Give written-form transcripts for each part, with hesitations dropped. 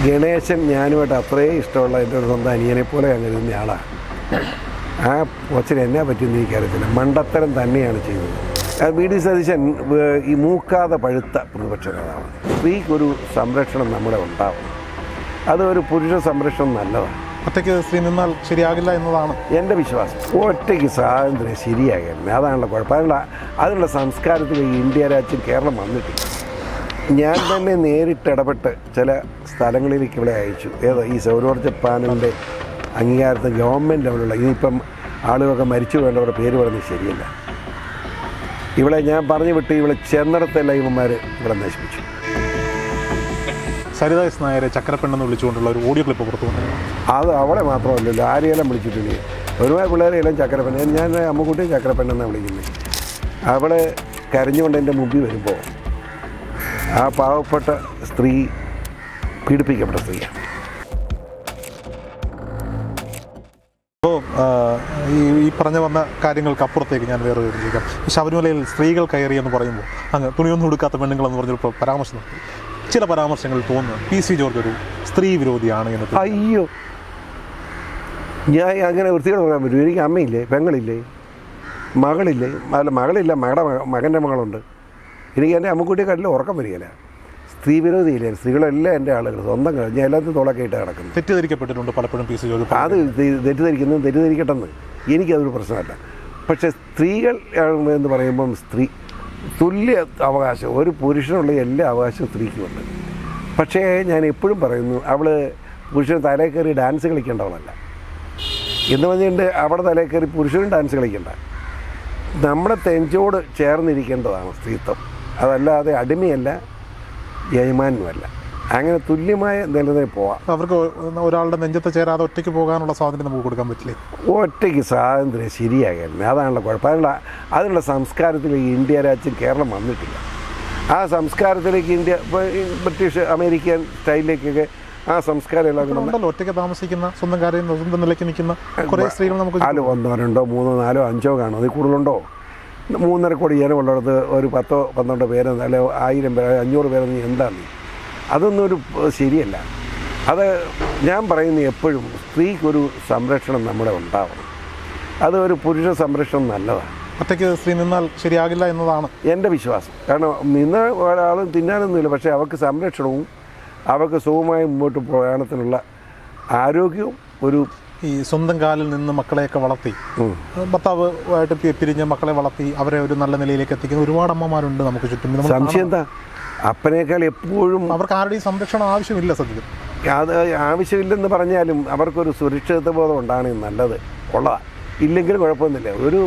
ഗണേശൻ ഞാനുമായിട്ട് അത്രയും ഇഷ്ടമുള്ള എൻ്റെ ഒരു സ്വന്തം അനിയനെ പോലെ ഞാൻ കരുതുന്ന ആളാണ്. ആ കൊച്ചിന് എന്നാ പറ്റുമെന്ന് എനിക്കറിയത്തില്ല. മണ്ടത്തരം തന്നെയാണ് ചെയ്തത്. വി.ഡി. സതീശൻ ഈ മൂക്കാതെ പഴുത്ത പ്രതിപക്ഷ നേതാവാണ്. സ്ത്രീക്കൊരു സംരക്ഷണം നമ്മുടെ ഉണ്ടാവണം. അതൊരു പുരുഷ സംരക്ഷണം നല്ലതാണ്. ഒറ്റയ്ക്ക് സ്ത്രീ നിന്നാൽ ശരിയാകില്ല എന്നതാണ് എൻ്റെ വിശ്വാസം. ഒറ്റയ്ക്ക് സ്വാതന്ത്ര്യം ശരിയാകില്ല, അതാണല്ലോ കുഴപ്പം. അതിനുള്ള സംസ്കാരത്തിൽ ഇന്ത്യ രാജ്യം കേരളം വന്നിട്ടില്ല. ഞാൻ തന്നെ നേരിട്ട് ഇടപെട്ട് ചില സ്ഥലങ്ങളിലേക്ക് ഇവിടെ അയച്ചു. ഈ സൗരോർജ്ജ പാനലിൻ്റെ അംഗീകാരത്തിന് ഗവൺമെൻറ് ലെവലുള്ള ഇനിയിപ്പം ആളുകളൊക്കെ മരിച്ചു വേണ്ടവരുടെ പേര് പറയുന്നത് ശരിയല്ല. ഇവിടെ ഞാൻ പറഞ്ഞു വിട്ട് ഇവിടെ ചെന്നിടത്തെല്ലാം ഇവന്മാർ ഇവിടെ നശിപ്പിച്ചു. സരിത എസ് നായരെ ചക്കരപ്പെണ്ണെന്ന് വിളിച്ചുകൊണ്ടുള്ള ഒരു ഓഡിയോ ക്ലിപ്പ് പുറത്തു വന്നു. അത് അവളെ മാത്രമല്ലല്ലോ, ആരെയെല്ലാം വിളിച്ചിട്ടുണ്ട്. ഒരുപാട് പിള്ളേരെല്ലാം ചക്കരപ്പെണ്ണ്. ഞാൻ അമ്മക്കുട്ടിയും ചക്കരപ്പെണ്ണെന്നാണ് വിളിക്കുന്നത്. അവളെ കരഞ്ഞുകൊണ്ട് എൻ്റെ മുമ്പിൽ വരുമ്പോൾ ആ പാവപ്പെട്ട സ്ത്രീ പീഡിപ്പിക്കപ്പെട്ട സ്ത്രീയാണ്. അപ്പോൾ ഈ പറഞ്ഞു വന്ന കാര്യങ്ങൾക്ക് അപ്പുറത്തേക്ക് ഞാൻ വേറെ ചോദിക്കാം. ശബരിമലയിൽ സ്ത്രീകൾ കയറി എന്ന് പറയുമ്പോൾ അങ്ങ് തുണിയൊന്നും കൊടുക്കാത്ത പെണ്ണുങ്ങളെന്ന് പറഞ്ഞൊരു പരാമർശം നടത്തി. ചില പരാമർശങ്ങളിൽ തോന്നുന്നു പി.സി. ജോർജ് ഒരു സ്ത്രീ വിരോധിയാണ് എന്ന്. അയ്യോ, ഞാൻ അങ്ങനെ വൃത്തിയോട് പറയാൻ പറ്റും? എനിക്ക് അമ്മയില്ലേ, പെങ്ങളില്ലേ, മകളില്ലേ? അല്ല, മകളില്ല, മകൻ്റെ മകളുണ്ട്. എനിക്ക് എൻ്റെ അമ്മക്കുട്ടിയെക്കാട്ടിലും ഉറക്കം വരികയില്ല. സ്ത്രീ വിരോധിയില്ലേ? സ്ത്രീകളെല്ലാം എൻ്റെ ആളുകൾ സ്വന്തം ഞാൻ എല്ലാത്തിനും തോളൊക്കെ ഇട്ട് കിടക്കുന്നു. തെറ്റിദ്ധരിക്കപ്പെട്ടിട്ടുണ്ട് പലപ്പോഴും പി.സി. ജോർജ്. അത് തെറ്റിദ്ധരിക്കട്ടെന്ന് എനിക്കതൊരു പ്രശ്നമല്ല. പക്ഷേ സ്ത്രീകൾ എന്ന് പറയുമ്പം സ്ത്രീ തുല്യ അവകാശം, ഒരു പുരുഷനുള്ള എല്ലാ അവകാശവും സ്ത്രീക്കുമുണ്ട്. പക്ഷേ ഞാൻ എപ്പോഴും പറയുന്നു, അവൾ പുരുഷന് തലയിൽ കയറി ഡാൻസ് കളിക്കേണ്ടവളല്ല എന്ന് പറഞ്ഞിട്ട് അവിടെ തലയിൽ കയറി പുരുഷനും ഡാൻസ് കളിക്കേണ്ട. നമ്മുടെ നെഞ്ചോട് ചേർന്നിരിക്കേണ്ടതാണ് സ്ത്രീത്വം. അതല്ലാതെ അടിമയല്ല, യജമാനുമല്ല. അങ്ങനെ തുല്യമായ നിലനിൽ പോവാം. അവർക്ക് ഒരാളുടെ നെഞ്ചത്ത് ചേരാതെ ഒറ്റയ്ക്ക് പോകാനുള്ള സ്വാതന്ത്ര്യം നമുക്ക് കൊടുക്കാൻ പറ്റില്ലേ? ഒറ്റയ്ക്ക് സ്വാതന്ത്ര്യം ശരിയാകില്ല, അതാണല്ലോ കുഴപ്പം. അതിനുള്ള സംസ്കാരത്തിൽ ഇന്ത്യ രാജ്യം കേരളം വന്നിട്ടില്ല. ആ സംസ്കാരത്തിലേക്ക് ഇന്ത്യ ബ്രിട്ടീഷ് അമേരിക്കൻ സ്റ്റൈലിലേക്കൊക്കെ ആ സംസ്കാരം എല്ലാം ഒറ്റയ്ക്ക് താമസിക്കുന്ന സ്വന്തം കാര്യം സ്വന്തം നിലയ്ക്ക് നിൽക്കുന്ന കുറേ സ്ത്രീകൾ നമുക്ക് 1, 2, 3, 4, 5 കാണും. അതിൽ കൂടുതലുണ്ടോ? 3.5 കോടി ജനമുള്ളിടത്ത് ഒരു 10, 12 പേര് അല്ലെ 1000 പേര് 500 പേരൊന്നും എന്താണ്? അതൊന്നും ഒരു ശരിയല്ല. അത് ഞാൻ പറയുന്നത് എപ്പോഴും സ്ത്രീക്കൊരു സംരക്ഷണം നമ്മുടെ ഉണ്ടാവണം. അതൊരു പുരുഷ സംരക്ഷണം നല്ലതാണ്. ഒറ്റയ്ക്ക് സ്ത്രീ നിന്നാൽ ശരിയാകില്ല എന്നതാണ് എൻ്റെ വിശ്വാസം. കാരണം നിന്ന് ഒരാളും തിന്നാനൊന്നുമില്ല. പക്ഷേ അവർക്ക് സംരക്ഷണവും അവർക്ക് സുഖമായി മുമ്പോട്ട് പ്രയാണത്തിനുള്ള ആരോഗ്യവും ഒരു ഈ സ്വന്തം കാലിൽ നിന്ന് മക്കളെയൊക്കെ വളർത്തി ഭർത്താവുമായിട്ട് പിരിഞ്ഞ് മക്കളെ വളർത്തി അവരെ ഒരു നല്ല നിലയിലേക്ക് എത്തിക്കുന്ന ഒരുപാട് അമ്മമാരുണ്ട് നമുക്ക് ചുറ്റും. സംശയം എന്താ? അപ്പനേക്കാൾ എപ്പോഴും അവർക്ക് ആരുടെയും സംരക്ഷണം ആവശ്യമില്ല. സത്യത്തിൽ അത് ആവശ്യമില്ലെന്ന് പറഞ്ഞാലും അവർക്കൊരു സുരക്ഷിത ബോധം ഉണ്ടാണ് നല്ലത്, ഉള്ളതാണ്. ഇല്ലെങ്കിൽ കുഴപ്പമൊന്നുമില്ല. ഒരു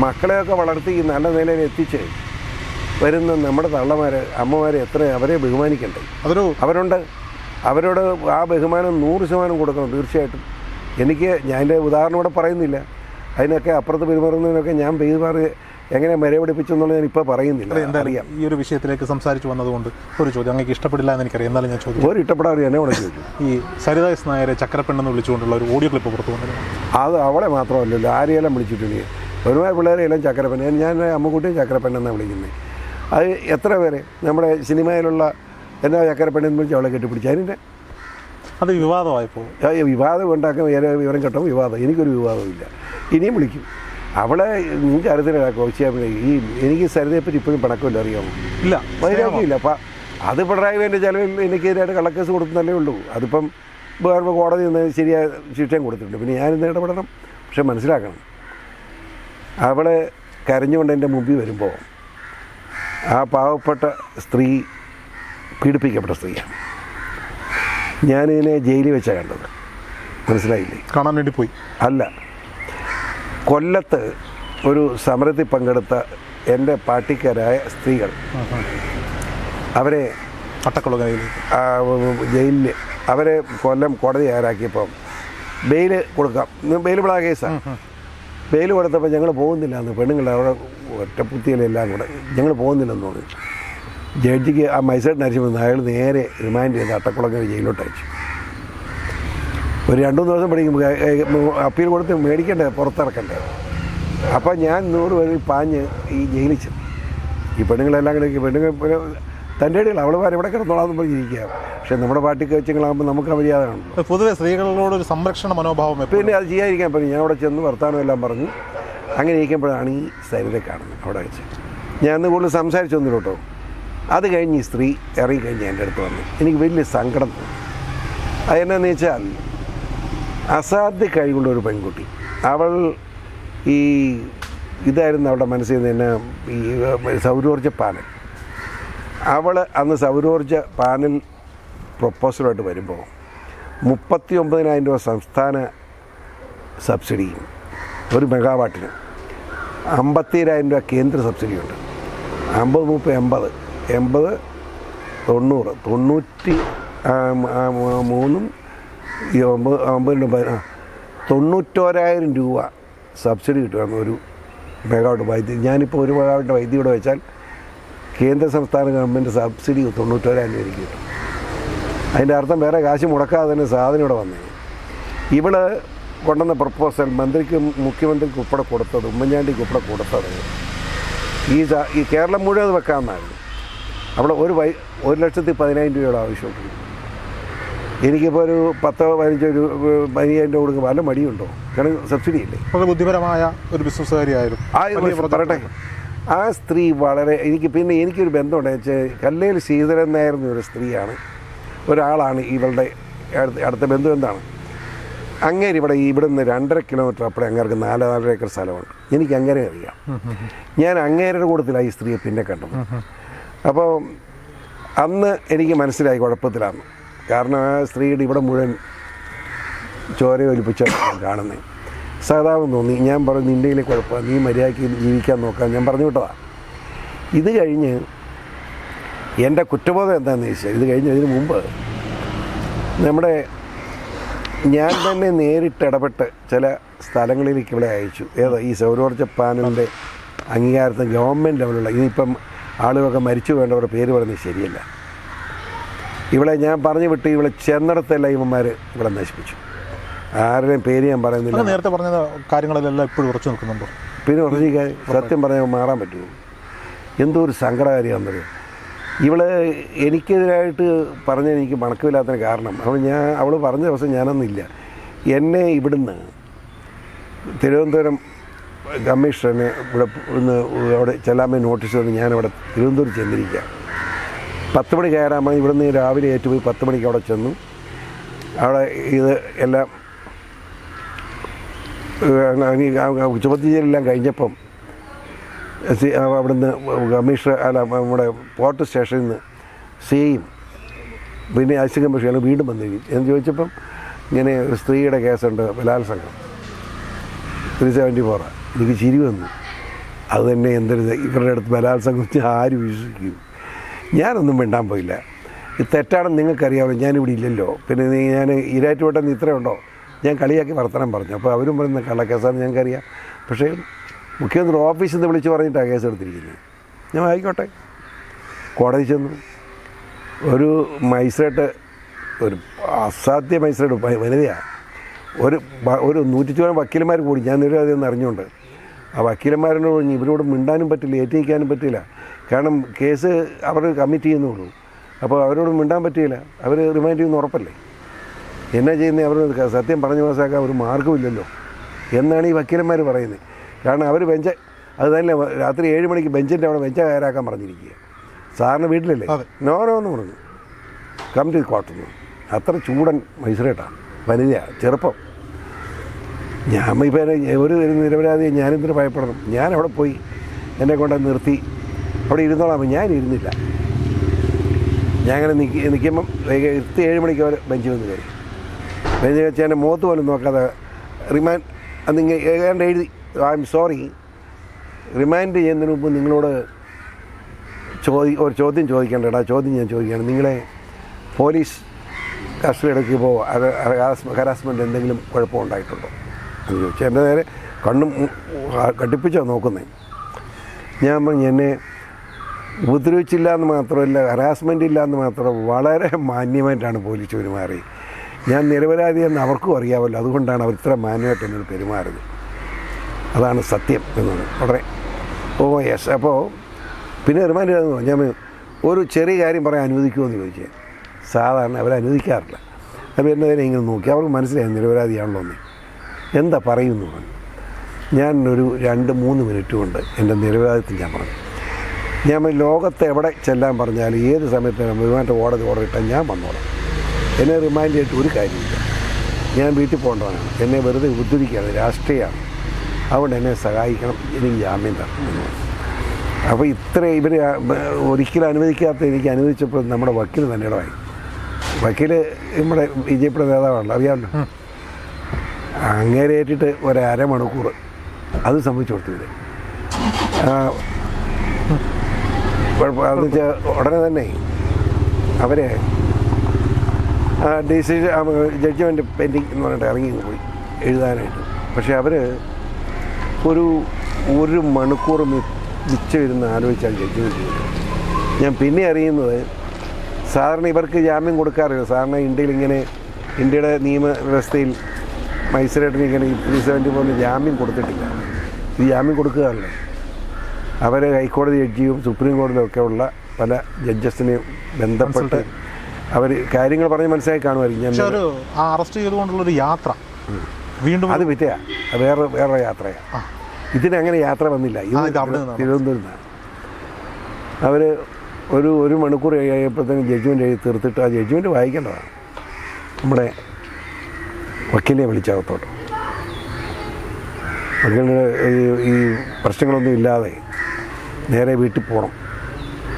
മക്കളെയൊക്കെ വളർത്തി നല്ല നിലയിൽ എത്തിച്ച് വരുന്ന നമ്മുടെ തള്ളമാരെ അമ്മമാരെ അവരെ ബഹുമാനിക്കണ്ടേ? അവരുണ്ട്. അവരോട് ആ ബഹുമാനം 100% കൊടുക്കണം തീർച്ചയായിട്ടും. ഞാൻ എൻ്റെ ഉദാഹരണം ഇവിടെ പറയുന്നില്ല. അതിനൊക്കെ അപ്പുറത്ത് പെരുമാറുന്നതിനൊക്കെ ഞാൻ പെരുമാറി എങ്ങനെ മരപിടിപ്പിച്ചെന്നുള്ളത് ഞാൻ ഇപ്പോൾ പറയുന്നില്ല. അറിയാം. ഈ ഒരു വിഷയത്തിലേക്ക് സംസാരിച്ച് വന്നതുകൊണ്ട് ഒരു ചോദ്യം അങ്ങേക്ക് ഇഷ്ടപ്പെടില്ല എന്ന് എനിക്കറിയാം. എന്നാലും ഞാൻ ചോദിച്ചു. ഒരു ഇഷ്ടപ്പെടാതെ എന്നെ കൂടെ ചോദിച്ചു. ഈ സരിത എസ് നായരെ ചക്കരപ്പെണ്ണെന്ന് വിളിച്ചുകൊണ്ടുള്ള ഒരു ഓഡിയോ ക്ലിപ്പ് പുറത്തു വന്നു. അത് അവളെ മാത്രമല്ലല്ലോ, ആരെയെല്ലാം വിളിച്ചിട്ടുണ്ട്. ഒരുപാട് പിള്ളേരെല്ലാം ചക്കരപ്പെണ്ണ്. ഞാൻ അമ്മക്കുട്ടിയും ചക്കരപ്പെണ്ണെന്നാണ് വിളിക്കുന്നത്. അത് എത്ര പേരെ നമ്മുടെ സിനിമയിലുള്ള എന്നാ ചക്കരപ്പെണ്ണെന്ന് വിളിച്ച് അവളെ കെട്ടിപ്പിടിച്ചു. അതിൻ്റെ അത് വിവാദമായപ്പോൾ വിവാദം ഉണ്ടാക്കാൻ വിവരം കേട്ടോ. വിവാദം എനിക്കൊരു വിവാദമില്ല. ഇനിയും വിളിക്കും. അവളെ നിങ്ങൾക്ക് അറിയത്തില്ല കോച്ചിയാൽ എനിക്ക് സരിതയെപ്പറ്റി ഇപ്പോഴും പണക്കമില്ല, അറിയാമോ? ഇല്ല, വൈരാഗ്യമില്ല. അപ്പം അത് പിണറായി വിജയൻ്റെ ചിലവിൽ എനിക്കെതിരായിട്ട് കള്ളക്കേസ് കൊടുക്കുന്നതല്ലേ ഉള്ളൂ. അതിപ്പം കോടതി നിന്ന് ശരിയായ ശിക്ഷയും കൊടുത്തിട്ടുണ്ട്. പിന്നെ ഞാനിന്ന് ഇടപെടണം. പക്ഷെ മനസ്സിലാക്കണം, അവളെ കരഞ്ഞുകൊണ്ട് എൻ്റെ മുമ്പിൽ വരുമ്പോൾ ആ പാവപ്പെട്ട സ്ത്രീ പീഡിപ്പിക്കപ്പെട്ട സ്ത്രീയാണ്. ഞാനിതിനെ ജയിലിൽ വെച്ചാണ് കണ്ടത്. മനസ്സിലായില്ലേ? കാണാൻ വേണ്ടി പോയി അല്ല, കൊല്ലത്ത് ഒരു സമരത്തിൽ പങ്കെടുത്ത എൻ്റെ പാർട്ടിക്കാരായ സ്ത്രീകൾ അവരെ ജയിലിൽ അവരെ കൊല്ലം കോടതി ആരാക്കിയപ്പം ബെയിൽ കൊടുക്കാം, ബെയിലബിളായ കേസാണ്. ബെയിൽ കൊടുത്തപ്പോൾ ഞങ്ങൾ പോകുന്നില്ല എന്ന് പെണ്ണുങ്ങൾ അവിടെ ഒറ്റപ്പുത്തിയിലെല്ലാം കൂടെ ഞങ്ങൾ പോകുന്നില്ലെന്ന് തോന്നി. ജഡ്ജിക്ക് ആ മജിസ്ട്രേറ്റ് അയച്ചു വന്നു. അയാൾ നേരെ റിമാൻഡ് ചെയ്ത് അട്ടക്കുളങ്ങര ജയിലിലോട്ട് അയച്ചു. ഒരു 2-3 ദിവസം പഠിക്കുമ്പോൾ അപ്പീൽ കൊടുത്ത് മേടിക്കണ്ടേ, പുറത്തിറക്കണ്ടേ. അപ്പോൾ ഞാൻ 100 പേരിൽ പാഞ്ഞ് ഈ ജയിലിൽ ചെന്നു. ഈ പെണ്ണുങ്ങളെല്ലാം കൂടെ പെണ്ണുങ്ങൾ തൻ്റെ ഇടയിൽ അവളുമാർ ഇവിടെ കിടന്നോളാന്ന് പറഞ്ഞിരിക്കുക. പക്ഷേ നമ്മുടെ പാർട്ടി കച്ചങ്ങളാകുമ്പോൾ നമുക്ക് മര്യാദ കാണുള്ളൂ. പൊതുവെ സ്ത്രീകളോടൊരു സംരക്ഷണ മനോഭാവം പിന്നെ അത് ചെയ്യാതിരിക്കാൻ പറഞ്ഞു. ഞാൻ അവിടെ ചെന്ന് വർത്താനം എല്ലാം പറഞ്ഞു. അങ്ങനെ ഇരിക്കുമ്പോഴാണ് ഈ സരിത കാണുന്നത് അവിടെ വെച്ച്. ഞാൻ അന്ന് കൂടുതൽ സംസാരിച്ചൊന്നുമില്ല കേട്ടോ. അത് കഴിഞ്ഞ് ഈ സ്ത്രീ ഇറങ്ങിക്കഴിഞ്ഞ് എൻ്റെ അടുത്ത് വന്നു. എനിക്ക് വലിയ സങ്കടം തോന്നി. അതെന്നാന്ന് വെച്ചാൽ അസാധ്യ കഴിവുള്ള ഒരു പെൺകുട്ടി. അവൾ ഈ ഇതായിരുന്നു അവളുടെ മനസ്സിൽ നിന്ന് തന്നെ ഈ സൗരോർജ്ജ പാനൽ. അവൾ അന്ന് സൗരോർജ്ജ പാനൽ പ്രൊപ്പോസലുമായിട്ട് വരുമ്പോൾ 39,000 രൂപ സംസ്ഥാന സബ്സിഡിയും 1 മെഗാവാട്ടിന് 57,000 രൂപ കേന്ദ്ര സബ്സിഡിയുണ്ട്. 50, 30, 80, 90, 91,000 രൂപ സബ്സിഡി കിട്ടുമായിരുന്നു 1 മെഗാവാട്ട് വൈദ്യുതി. ഞാനിപ്പോൾ 1 മെഗാവാട്ട് വൈദ്യുതി ഇവിടെ വെച്ചാൽ കേന്ദ്ര സംസ്ഥാന ഗവൺമെൻറ് സബ്സിഡി 91,000 രൂപ എനിക്ക് കിട്ടും. അതിൻ്റെ അർത്ഥം വേറെ കാശ് മുടക്കാതെ തന്നെ സാധനം ഇവിടെ വന്നേ. ഇവള് കൊണ്ടുവന്ന പ്രപ്പോസൽ മുഖ്യമന്ത്രിക്ക് ഉൾപ്പെടെ കൊടുത്തത്, ഉമ്മൻചാണ്ടിക്ക് ഉൾപ്പെടെ കൊടുത്തത് ഈ കേരളം മുഴുവൻ വെക്കാമെന്നായിരുന്നു. അവിടെ 1,10,10,000 രൂപയുടെ ആവശ്യമുണ്ട്. എനിക്കിപ്പോൾ ഒരു 10-15 രൂപ കൊടുക്കുമ്പോൾ വല്ല മടിയുണ്ടോ? കാരണം സബ്സിഡി ഇല്ലേ. വളരെ ബുദ്ധിപരമായ ഒരു ബിസിനസ്സുകാരിയായിരുന്നു. പറയട്ടെ, ആ സ്ത്രീ വളരെ എനിക്കൊരു ബന്ധമുണ്ട്. കല്ലേൽ ശ്രീധരൻ നായർ എന്നൊരു സ്ത്രീയാണ്, ഒരാളാണ് ഇവളുടെ അടുത്ത ബന്ധു. എന്താണ് അങ്ങേര് ഇവിടുന്ന് 2.5 കിലോമീറ്റർ അപ്പുറം അങ്ങേർക്ക് 4 ഏക്കർ സ്ഥലമുണ്ട്. എനിക്ക് അങ്ങനെ അറിയാം. ഞാൻ അങ്ങേരുടെ കൂട്ടത്തിലാണ് ഈ സ്ത്രീയെ പിന്നെ കണ്ടത്. അപ്പോൾ അന്ന് എനിക്ക് മനസ്സിലായി കുഴപ്പത്തിലാണ്. കാരണം ആ സ്ത്രീയുടെ ഇവിടെ മുഴുവൻ ചോര ഒലിപ്പിച്ചാണ് കാണുന്നത്. സഹതാപം തോന്നി. ഞാൻ പറഞ്ഞു, നിൻ്റെ കുഴപ്പം, നീ മര്യാദയ്ക്ക് ജീവിക്കാൻ നോക്കാൻ ഞാൻ പറഞ്ഞു വിട്ടതാണ്. ഇത് കഴിഞ്ഞ് എൻ്റെ കുറ്റബോധം എന്താണെന്ന് ചോദിച്ചാൽ, ഇത് കഴിഞ്ഞ് ഇതിന് മുമ്പ് ഞാൻ തന്നെ നേരിട്ട് ഇടപെട്ട് ചില സ്ഥലങ്ങളിലേക്ക് ഇവിടെ അയച്ചു. ഈ സൗരോർജ്ജ പാനലിൻ്റെ അംഗീകാരത്തിന് ഗവൺമെൻറ് ലെവലുള്ള, ഇനിയിപ്പം ആളുകളൊക്കെ മരിച്ചു വേണ്ടവരുടെ പേര് പറയുന്നത് ശരിയല്ല. ഇവിടെ ഞാൻ പറഞ്ഞു വിട്ട് ഇവിടെ ചെന്നിടത്തെല്ലാം ഇവന്മാർ ഇവിടെ നശിപ്പിച്ചു. ആരുടെയും പേര് ഞാൻ പറയുന്നില്ല. നേരത്തെ പറഞ്ഞ കാര്യങ്ങളെല്ലാം ഇപ്പോഴും ഉറച്ചു നിൽക്കുന്നുണ്ടോ? പിന്നെ ഉറച്ചിരിക്കാൻ സത്യം പറഞ്ഞാൽ മാറാൻ പറ്റുമോ? എന്തോ ഒരു സങ്കടകാരിയാണെന്നത്. എനിക്കെതിരായിട്ട് പറഞ്ഞ എനിക്ക് മണക്കമില്ലാത്തതിന് കാരണം അവൾ പറഞ്ഞ ദിവസം ഞാനൊന്നുമില്ല. എന്നെ ഇവിടുന്ന് തിരുവനന്തപുരം കമ്മീഷണറിനെ അവിടെ ചെല്ലാൻ നോട്ടീസ് തന്നു. ഞാനവിടെ തിരുവനന്തപുരം ചെന്നിരിക്കുക. 10 മണി കയറാൻ ഇവിടുന്ന് രാവിലെ ഏറ്റുപോയി 10 മണിക്ക് അവിടെ ചെന്നു. അവിടെ ഇത് എല്ലാം ചോദ്യം ചെയ്യലെല്ലാം കഴിഞ്ഞപ്പം അവിടുന്ന് കമ്മീഷണർ നമ്മുടെ പോർട്ട് സ്റ്റേഷനിൽ നിന്ന് സിയും പിന്നെ അസിസ്റ്റന്റ് കമ്മീഷണർ വീണ്ടും വന്നിരിക്കും എന്ന് ചോദിച്ചപ്പം ഇങ്ങനെ ഒരു സ്ത്രീയുടെ കേസുണ്ട്, ബലാത്സംഗം 374. എനിക്ക് ചിരി വന്നു. അത് തന്നെ എന്തൊരു ഇവരുടെ അടുത്ത് ബലാത്സംഗം ആരും വിശ്വസിക്കും. ഞാനൊന്നും മിണ്ടാൻ പോയില്ല. ഇത് തെറ്റാണെന്ന് നിങ്ങൾക്കറിയാമല്ലോ, ഞാനിവിടെ ഇല്ലല്ലോ. പിന്നെ ഞാൻ ഇരാറ്റുപേട്ടെന്ന് ഇത്രയുണ്ടോ? ഞാൻ കളിയാക്കി വർത്തമാനം പറഞ്ഞു. അപ്പോൾ അവരും പറയുന്ന കള്ളക്കേസാണ് ഞങ്ങൾക്കറിയാം. പക്ഷേ മുഖ്യമന്ത്രി ഓഫീസിൽ നിന്ന് വിളിച്ച് പറഞ്ഞിട്ടാണ് കേസ് എടുത്തിരിക്കുന്നത്. ഞാൻ ആയിക്കോട്ടെ. കോടതി ചെന്നു. ഒരു മജിസ്ട്രേറ്റ്, ഒരു അസാധ്യ മജിസ്ട്രേറ്റ് വനിതയാണ്. ഒരു 100 വക്കീലന്മാർ കൂടി, ഞാൻ നിരവധിയൊന്നും അറിഞ്ഞുകൊണ്ട് ആ വക്കീലന്മാരോട് ഇവരോട് മിണ്ടാനും പറ്റില്ല, ഏറ്റിക്കാനും പറ്റില്ല. കാരണം കേസ് അവർ കമ്മിറ്റ് ചെയ്യുന്നുള്ളൂ. അപ്പോൾ അവരോട് മിണ്ടാൻ പറ്റിയില്ല. അവർ റിമൈൻഡ് ചെയ്യുന്ന ഉറപ്പല്ലേ. എന്നാ ചെയ്യുന്നത്? അവർ സത്യം പറഞ്ഞു മനസ്സിലാക്കാൻ ഒരു മാർഗ്ഗമില്ലല്ലോ എന്നാണ് ഈ വക്കീലന്മാർ പറയുന്നത്. കാരണം അവർ അത് തന്നെ രാത്രി 7 മണിക്ക് ബെഞ്ചിൻ്റെ അവിടെ ബെഞ്ച് കയറാക്കാൻ പറഞ്ഞിരിക്കുക. സാറിന് വീട്ടിലല്ലേ? നോന്ന് പറഞ്ഞു കം ടു കോർട്ടിൽ. അത്ര ചൂടൻ മജിസ്ട്രേറ്റാണ്, വനിതയാണ്, ചെറുപ്പം. ഞാൻ ഇപ്പം ഒരു നിരപരാധിയെ ഞാനെന്തിനു ഭയപ്പെടണം? ഞാൻ അവിടെ പോയി എന്നെ കൊണ്ട് നിർത്തി അവിടെ ഇരുന്നോളാം. ഞാൻ ഇരുന്നില്ല. ഞാൻ അങ്ങനെ നിൽക്കുമ്പം 7 മണിക്ക് അവർ ബെഞ്ചിൽ വന്ന് കയറി. ബെഞ്ചിൽ വെച്ച് എൻ്റെ മുഖത്ത് പോലും നോക്കാതെ റിമാൻഡ് അന്നിങ്ങനെ ഏതാണ്ട് എഴുതി, ഐ എം സോറി, റിമാൻഡ് ചെയ്യുന്നതിന് മുമ്പ് നിങ്ങളോട് ഒരു ചോദ്യം ചോദിക്കേണ്ടടാ. ചോദ്യം ഞാൻ ചോദിക്കുകയാണ്, നിങ്ങളെ പോലീസ് കസ്റ്റഡി എടുക്കുമ്പോൾ ഹരാസ്മെൻ്റ് എന്തെങ്കിലും കുഴപ്പമുണ്ടായിട്ടുണ്ടോ എന്ന് ചോദിച്ചു. എൻ്റെ നേരെ കണ്ണും കട്ടിപ്പിച്ചോ നോക്കുന്നത്. ഞാൻ പറഞ്ഞു, എന്നെ ഉപദ്രവിച്ചില്ല എന്ന് മാത്രമല്ല, ഹരാസ്മെൻ്റ് ഇല്ല എന്ന് മാത്രമല്ല, വളരെ മാന്യമായിട്ടാണ് പോലീസ് പെരുമാറി. ഞാൻ നിരപരാധിയെന്ന് അവർക്കും അറിയാമല്ലോ, അതുകൊണ്ടാണ് അവർ ഇത്ര മാന്യമായിട്ട് എന്നോട് പെരുമാറുന്നത്. അതാണ് സത്യം എന്നത് വളരെ യെസ്. അപ്പോൾ പിന്നെ റിമാൻഡ് ചെയ്തു. ഞാൻ ഒരു ചെറിയ കാര്യം പറയാൻ അനുവദിക്കുമോ എന്ന് ചോദിച്ചാൽ സാധാരണ അവർ അനുവദിക്കാറില്ല. അപ്പോൾ എന്നതിനെ ഇങ്ങനെ നോക്കി അവർക്ക് മനസ്സിലായി നിരപരാധിയാണല്ലോ എന്ന്. എന്താ പറയുന്നു പറഞ്ഞു. ഞാൻ ഒരു 2-3 മിനിറ്റ് കൊണ്ട് എൻ്റെ നിരപരാധിത്വം ഞാൻ പറഞ്ഞു. ഞാൻ ലോകത്ത് എവിടെ ചെല്ലാൻ പറഞ്ഞാലും ഏത് സമയത്ത് വിമാനത്തെ ഓർഡർ ഇട്ടാൽ ഞാൻ വന്നോളാം. എന്നെ റിമൈൻഡ് ചെയ്തിട്ട് ഒരു കാര്യമില്ല. ഞാൻ വീട്ടിൽ പോകേണ്ടതാണ്. എന്നെ വെറുതെ ഉദ്ധരിക്കുകയാണ്, രാഷ്ട്രീയമാണ്. അതുകൊണ്ട് എന്നെ സഹായിക്കണം, എനിക്ക് ജാമ്യം തരണം. അപ്പോൾ ഇവർ ഒരിക്കലും അനുവദിക്കാത്ത എനിക്ക് അനുവദിച്ചപ്പോൾ നമ്മുടെ വക്കീൽ തന്നെ ഇടമായി. വക്കീൽ നമ്മുടെ ബിജെപിയുടെ നേതാവാണല്ലോ, അറിയാമല്ലോ. അങ്ങേരേറ്റിട്ട് ഒരു അത് സംഭവിച്ചു കൊടുത്തില്ല. അതെന്ന് വെച്ചാൽ ഉടനെ തന്നെ അവരെ ഡിസിഷൻ ജഡ്ജ്മെൻറ്റ് പെൻഡിങ് എന്ന് പറഞ്ഞിട്ട് ഇറങ്ങി പോയി എഴുതാനായിട്ട്. പക്ഷേ അവർ ഒരു മണിക്കൂർ മിച്ചമിരുന്ന് ആലോചിച്ചാൽ ജഡ്ജ്മെൻറ്റ് ചെയ്തു. ഞാൻ പിന്നെ അറിയുന്നത് സാധാരണ ഇവർക്ക് ജാമ്യം കൊടുക്കാറില്ല. സാധാരണ ഇന്ത്യയുടെ നിയമവ്യവസ്ഥയിൽ മജിസ്ട്രേറ്റിന് ഇങ്ങനെ 374 ജാമ്യം കൊടുത്തിട്ടില്ല. ഇത് ജാമ്യം കൊടുക്കുകയല്ലേ. അവർ ഹൈക്കോടതി ജഡ്ജിയും സുപ്രീം കോടതിയൊക്കെ ഉള്ള പല ജഡ്ജസിനെയും ബന്ധപ്പെട്ട് അവർ കാര്യങ്ങൾ പറഞ്ഞ് മനസ്സിലാക്കി കാണുമായിരിക്കും. ഞാൻ അറസ്റ്റ് ചെയ്തുകൊണ്ടുള്ളൊരു യാത്ര വീണ്ടും അത് വിറ്റയാ, വേറെ യാത്രയാണ്. ഇതിനങ്ങനെ യാത്ര വന്നില്ല. ഇത് തിരുവനന്തപുരത്താണ്. അവർ ഒരു മണിക്കൂർ കഴിയുമ്പോഴത്തേക്കും ജഡ്ജ്മെൻറ്റ് എഴുതി തീർത്തിട്ട് ആ ജഡ്ജ്മെൻറ്റ് വായിക്കേണ്ടതാണ്. നമ്മുടെ വക്കീലിനെ വിളിച്ചകത്തോട്ട് വക്കീലിന് ഈ പ്രശ്നങ്ങളൊന്നും ഇല്ലാതെ നേരെ വീട്ടിൽ പോകണം.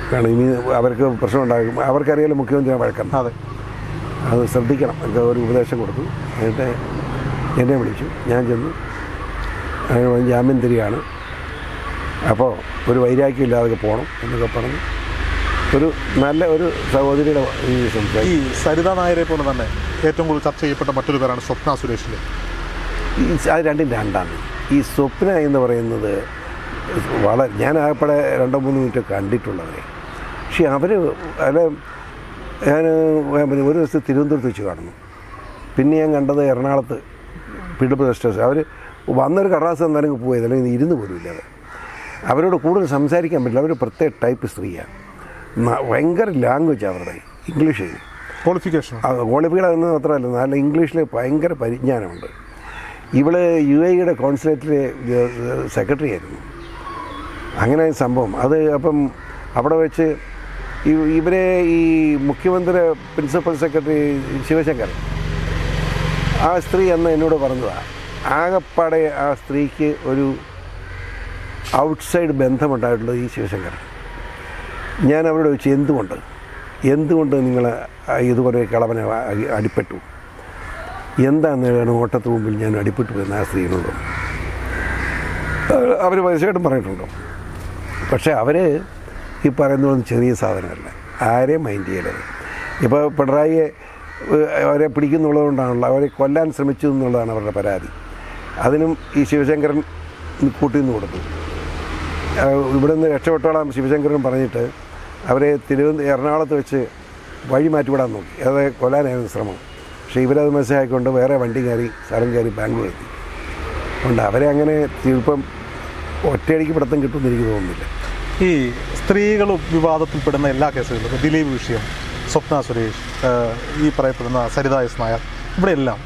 കാരണം ഇനി അവർക്ക് പ്രശ്നം ഉണ്ടാകും. അവർക്കറിയാലോ മുഖ്യമന്ത്രിയെ വഴക്കണം. അതെ, അത് ശ്രദ്ധിക്കണം. എനിക്ക് ഒരു ഉപദേശം കൊടുത്തു. എന്നിട്ട് എന്നെ വിളിച്ചു. ഞാൻ ചെന്നു. ജാമ്യം തരികയാണ്, അപ്പോൾ ഒരു വൈരാഗ്യം ഇല്ലാതെ പോകണം എന്നൊക്കെ പറഞ്ഞ് നല്ല ഒരു സഹോദരിയുടെ സംസാരിക്കും. ഈ സരിത നായരെ പോലെ തന്നെ ഏറ്റവും കൂടുതൽ ചർച്ച ചെയ്യപ്പെട്ട മറ്റൊരു പേരാണ് സ്വപ്ന സുരേഷിലെ. അത് രണ്ടാണ്. ഈ സ്വപ്ന എന്ന് പറയുന്നത് ഞാൻ ആകപ്പെടെ 2-3 മിനിറ്റ് കണ്ടിട്ടുള്ളവരെ. പക്ഷേ അവർ ഞാൻ ഒരു ദിവസം തിരുവനന്തപുരത്ത് വെച്ച് കാണുന്നു. പിന്നെ ഞാൻ കണ്ടത് എറണാകുളത്ത് പീഡബ്ല്യൂ സ്റ്റേഷൻ. അവർ വന്നൊരു കടലാസ് തന്നാലും പോയത്, അല്ലെങ്കിൽ ഇരുന്ന് പോലും ഇല്ല. അവരോട് കൂടുതൽ സംസാരിക്കാൻ പറ്റില്ല. അവർ പ്രത്യേക ടൈപ്പ് സ്ത്രീയാണ്. ഭയങ്കര ലാംഗ്വേജ് അവരുടെ ഇംഗ്ലീഷ് ക്വാളിഫിക്കേഷൻ എന്ന് മാത്രമല്ല, നല്ല ഇംഗ്ലീഷിൽ ഭയങ്കര പരിജ്ഞാനമുണ്ട്. ഇവള് UAE കോൺസുലേറ്റിലെ സെക്രട്ടറി ആയിരുന്നു. അങ്ങനെ സംഭവം അത്. അപ്പം അവിടെ വെച്ച് ഇവരെ ഈ മുഖ്യമന്ത്രി പ്രിൻസിപ്പൽ സെക്രട്ടറി ശിവശങ്കർ, ആ സ്ത്രീ അന്ന് എന്നോട് പറഞ്ഞതാണ്, ആകപ്പാടെ ആ സ്ത്രീക്ക് ഒരു ഔട്ട്സൈഡ് ബന്ധമുണ്ടായിട്ടുള്ളത് ഈ ശിവശങ്കർ. ഞാൻ അവരോട് ചോദിച്ചു, എന്തുകൊണ്ട് നിങ്ങൾ ഇതുപോലെ കളവനെ അടിപ്പെട്ടു, എന്താണെന്ന് ഓട്ടത്തിന് മുമ്പിൽ ഞാൻ അടിപ്പെട്ടു എന്ന് ആ സ്ത്രീയോട് അവർ പരസ്യമായിട്ടും പറഞ്ഞിട്ടുണ്ടോ. പക്ഷേ അവർ ഈ പറയുന്നതൊന്നും ചെറിയ സാധനമല്ല. ആരെയും മൈൻഡ് ചെയ്യരുത്. ഇപ്പോൾ പിണറായിയെ അവരെ പിടിക്കുന്നുള്ളതുകൊണ്ടാണല്ലോ അവരെ കൊല്ലാൻ ശ്രമിച്ചു എന്നുള്ളതാണ് അവരുടെ പരാതി. അതിനും ഈ ശിവശങ്കരൻ കൂട്ടിന്ന് കൊടുത്തു. ഇവിടെ നിന്ന് രക്ഷപ്പെട്ടോളാം ശിവശങ്കരൻ പറഞ്ഞിട്ട് അവരെ എറണാകുളത്ത് വെച്ച് വഴി മാറ്റിവിടാൻ നോക്കി. അത് കൊല്ലാനായിരുന്നു ശ്രമം. പക്ഷേ ഇവരത് മനസ്സിലാക്കിക്കൊണ്ട് വേറെ വണ്ടി കയറി സ്ഥലം കയറി ബാംഗ്ലൂർ എത്തി. അതുകൊണ്ട് അവരെ അങ്ങനെ ഇപ്പം ഒറ്റയടിക്ക് പിടുത്തം കിട്ടുമെന്ന് എനിക്ക് തോന്നുന്നില്ല. ഈ സ്ത്രീകൾ വിവാദത്തിൽപ്പെടുന്ന എല്ലാ കേസുകളിലും ദിലീപ് വിഷയം, സ്വപ്ന സുരേഷ്, ഈ പറയപ്പെടുന്ന സരിത എസ് നായർ, ഇവിടെയെല്ലാം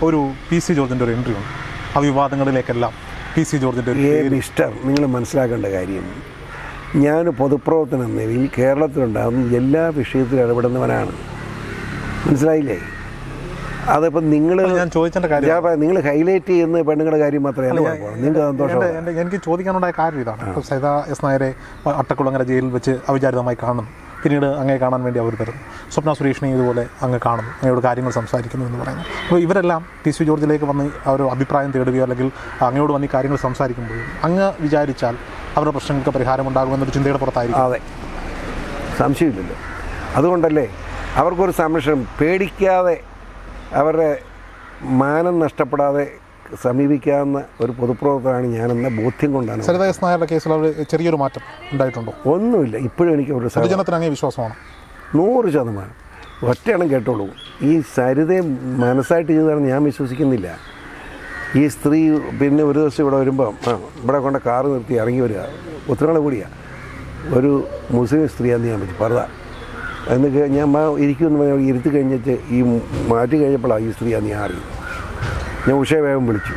ഒരു PC ജോർജിൻ്റെ ഒരു എൻട്രി ഉണ്ട്. ആ വിവാദങ്ങളിലേക്കെല്ലാം PC ജോർജിൻ്റെ മിസ്റ്റർ, നിങ്ങൾ മനസ്സിലാക്കേണ്ട കാര്യം, ഞാൻ പൊതുപ്രവർത്തനം എന്ന നിലയിൽ കേരളത്തിലുണ്ടാകുന്ന എല്ലാ വിഷയത്തിലും ഇടപെടുന്നവനാണ്. മനസ്സിലായില്ലേ? അതിപ്പം ഞാൻ ചോദിച്ചതിൻ്റെ കാര്യം നിങ്ങൾ ഹൈലൈറ്റ് ചെയ്യുന്ന പെണ്ണുങ്ങളുടെ കാര്യം മാത്രമേ നിങ്ങൾക്ക് സന്തോഷം. എനിക്ക് ചോദിക്കാനുണ്ടായ കാര്യം ഇതാണ്. സരിത എസ് നായരെ അട്ടക്കുളങ്ങര ജയിലിൽ വെച്ച് അവിചാരിതമായി കാണുന്നു. പിന്നീട് അങ്ങേ കാണാൻ വേണ്ടി അവർ വരുന്നു. സ്വപ്ന സുരേഷിനെ ഇതുപോലെ അങ്ങ് കാണുന്നു, അങ്ങയോട് കാര്യങ്ങൾ സംസാരിക്കുന്നു എന്ന് പറയുന്നു. അപ്പോൾ ഇവരെല്ലാം PC ജോർജിലേക്ക് വന്ന് അവർ അഭിപ്രായം തേടുകയോ അല്ലെങ്കിൽ അങ്ങയോട് വന്ന് കാര്യങ്ങൾ സംസാരിക്കുമ്പോഴും അങ്ങ് വിചാരിച്ചാൽ അവരുടെ പ്രശ്നങ്ങൾക്ക് പരിഹാരമുണ്ടാകുമെന്നൊരു ചിന്തയുടെ പുറത്തായിരിക്കും. അതെ, സംശയമില്ലല്ലോ. അതുകൊണ്ടല്ലേ അവർക്കൊരു സംരക്ഷണം, പേടിക്കാതെ അവരുടെ മാനം നഷ്ടപ്പെടാതെ സമീപിക്കാവുന്ന ഒരു പൊതുപ്രവർത്തനമാണ് ഞാനെന്ന ബോധ്യം കൊണ്ടാണ്. സരിത എസ് നായരുടെ കേസിൽ അവർ ചെറിയൊരു മാറ്റം ഉണ്ടായിട്ടുണ്ടോ? ഒന്നുമില്ല. ഇപ്പോഴും എനിക്ക് ഒരു പൊതുജനത്തിന് അങ്ങേ വിശ്വാസമാണ് 100%. ഒറ്റയെണ്ണം കേട്ടോളൂ, ഈ സരിതയെ മനസ്സായിട്ട് ചെയ്തതാണ് ഞാൻ വിശ്വസിക്കുന്നില്ല. ഈ സ്ത്രീ പിന്നെ ഒരു ദിവസം ഇവിടെ വരുമ്പം ഇവിടെ കൊണ്ട് കാറ് നിർത്തി ഇറങ്ങി വരിക, ഒത്തിരി കൂടിയാണ്. ഒരു മുസ്ലിം സ്ത്രീയാന്ന് ഞാൻ പറ്റി പർദ്ദ എന്നൊക്കെ ഞാൻ ഇരിക്കുമെന്ന് ഇരുത്തി കഴിഞ്ഞിട്ട് ഈ മാറ്റി കഴിഞ്ഞപ്പോഴാണ് ഈ സ്ത്രീയാന്ന് ഞാൻ അറിയും. ഞാൻ ഉഷയെ വേഗം വിളിച്ചു.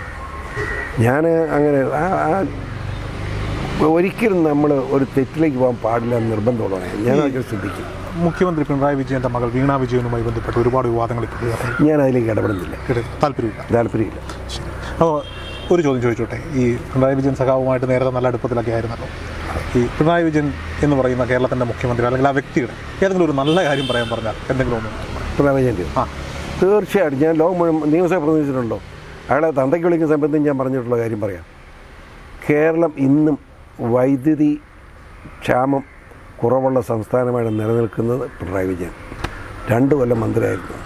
ഞാൻ അങ്ങനെ ഒരിക്കലും നമ്മൾ ഒരു തെറ്റിലേക്ക് പോകാൻ പാടില്ല എന്ന് നിർബന്ധമുള്ളതാണ്. ഞാൻ അതൊക്കെ ശ്രദ്ധിക്കും. മുഖ്യമന്ത്രി പിണറായി വിജയൻ്റെ മകൾ വീണ വിജയനുമായി ബന്ധപ്പെട്ട് ഒരുപാട് വിവാദങ്ങൾ ഞാൻ അതിലേക്ക് ഇടപെടുന്നില്ല, താല്പര്യമില്ല. അപ്പോൾ ഒരു ചോദ്യം ചോദിച്ചോട്ടെ. ഈ പിണറായി വിജയൻ സഖാവുമായിട്ട് നേരത്തെ നല്ല അടുപ്പത്തിലൊക്കെ ആയിരുന്നല്ലോ. ഈ പിണറായി വിജയൻ എന്ന് പറയുന്ന കേരളത്തിൻ്റെ മുഖ്യമന്ത്രി അല്ലെങ്കിൽ ആ വ്യക്തിയുടെ ഏതെങ്കിലും ഒരു നല്ല കാര്യം പറയാൻ പറഞ്ഞാൽ എന്തെങ്കിലും ഒന്ന്? പിണറായി വിജയൻ്റെ തീർച്ചയായിട്ടും ഞാൻ ലോകം മുഴുവൻ നിയമസഭ പ്രതിനിധിച്ചിട്ടുണ്ടല്ലോ. അയാളെ തന്തയ്ക്ക് വിളിക്കുന്ന സമയത്ത് ഞാൻ പറഞ്ഞിട്ടുള്ള കാര്യം പറയാം. കേരളം ഇന്നും വൈദ്യുതി ക്ഷാമം കുറവുള്ള സംസ്ഥാനമാണ് നിലനിൽക്കുന്നത് പിണറായി വിജയൻ. 2 കൊല്ലം മന്ത്രിയായിരുന്നു.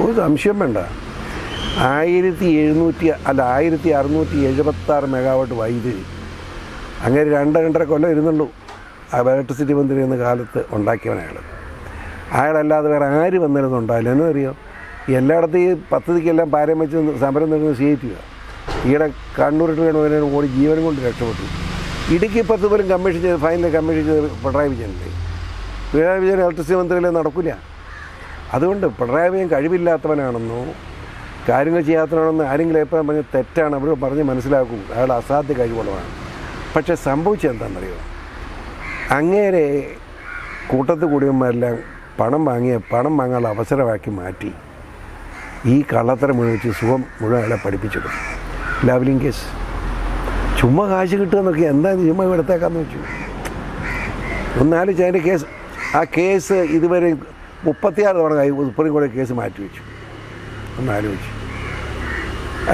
ഒരു സംശയം വേണ്ട. 1676 മെഗാവാട്ട് വൈദ്യുതി അങ്ങനെ 2-2.5 കൊല്ലം ഇരുന്നുള്ളൂ. ആ ഇലക്ട്രിസിറ്റി മന്ത്രി എന്ന കാലത്ത് ഉണ്ടാക്കിയവൻ അയാളല്ലാതെ വേറെ ആര് വന്നിരുന്നു ഉണ്ടായില്ല. എന്നറിയോ, എല്ലായിടത്തും ഈ പദ്ധതിക്കെല്ലാം പാരം വെച്ച് സമരം നടക്കുന്ന CIT ഈയിടെ കണ്ണൂരിട്ട് വേണം ഓടി ജീവനും കൊണ്ട് രക്ഷപ്പെട്ടു. ഇടുക്കി 10 പോലും കമ്മീഷൻ ചെയ്ത് ഫൈനൽ കമ്മീഷൻ ചെയ്ത് പിണറായി വിജയനല്ലേ. പിണറായി വിജയൻ ഇലക്ട്രിസിറ്റി മന്ത്രിയിലെ നടക്കില്ല. അതുകൊണ്ട് പിണറായി വിജയൻ കഴിവില്ലാത്തവനാണെന്നോ കാര്യങ്ങൾ ചെയ്യാത്തവനാണെന്നോ ആരെങ്കിലും എപ്പോഴും പറഞ്ഞ് തെറ്റാണ്. അവർ പറഞ്ഞ് മനസ്സിലാക്കും അയാൾ അസാധ്യ കഴിവുള്ളതാണ്. പക്ഷേ സംഭവിച്ചത് എന്താണെന്നറിയോ, അങ്ങേരെ കൂട്ടത്തിൽ കൂടിയവന്മാരെല്ലാം പണം വാങ്ങാനുള്ള അവസരമാക്കി മാറ്റി ഈ കള്ളത്തരം മുഴുവൻ വെച്ച് സുഖം മുഴുവൻ അയാളെ പഠിപ്പിച്ചിടും. ലാവ്ലിംഗ് കേസ് ചുമ്മാ കാശ് കിട്ടുമെന്നൊക്കെ എന്തായാലും ചുമ്മാ എടുത്തേക്കാന്ന് വെച്ചു. ഒന്നാലോചിച്ച് അതിൻ്റെ ആ കേസ് ഇതുവരെ 36 തവണ സുപ്രീം കോടതി കേസ് മാറ്റിവെച്ചു. ഒന്നാലോചിച്ചു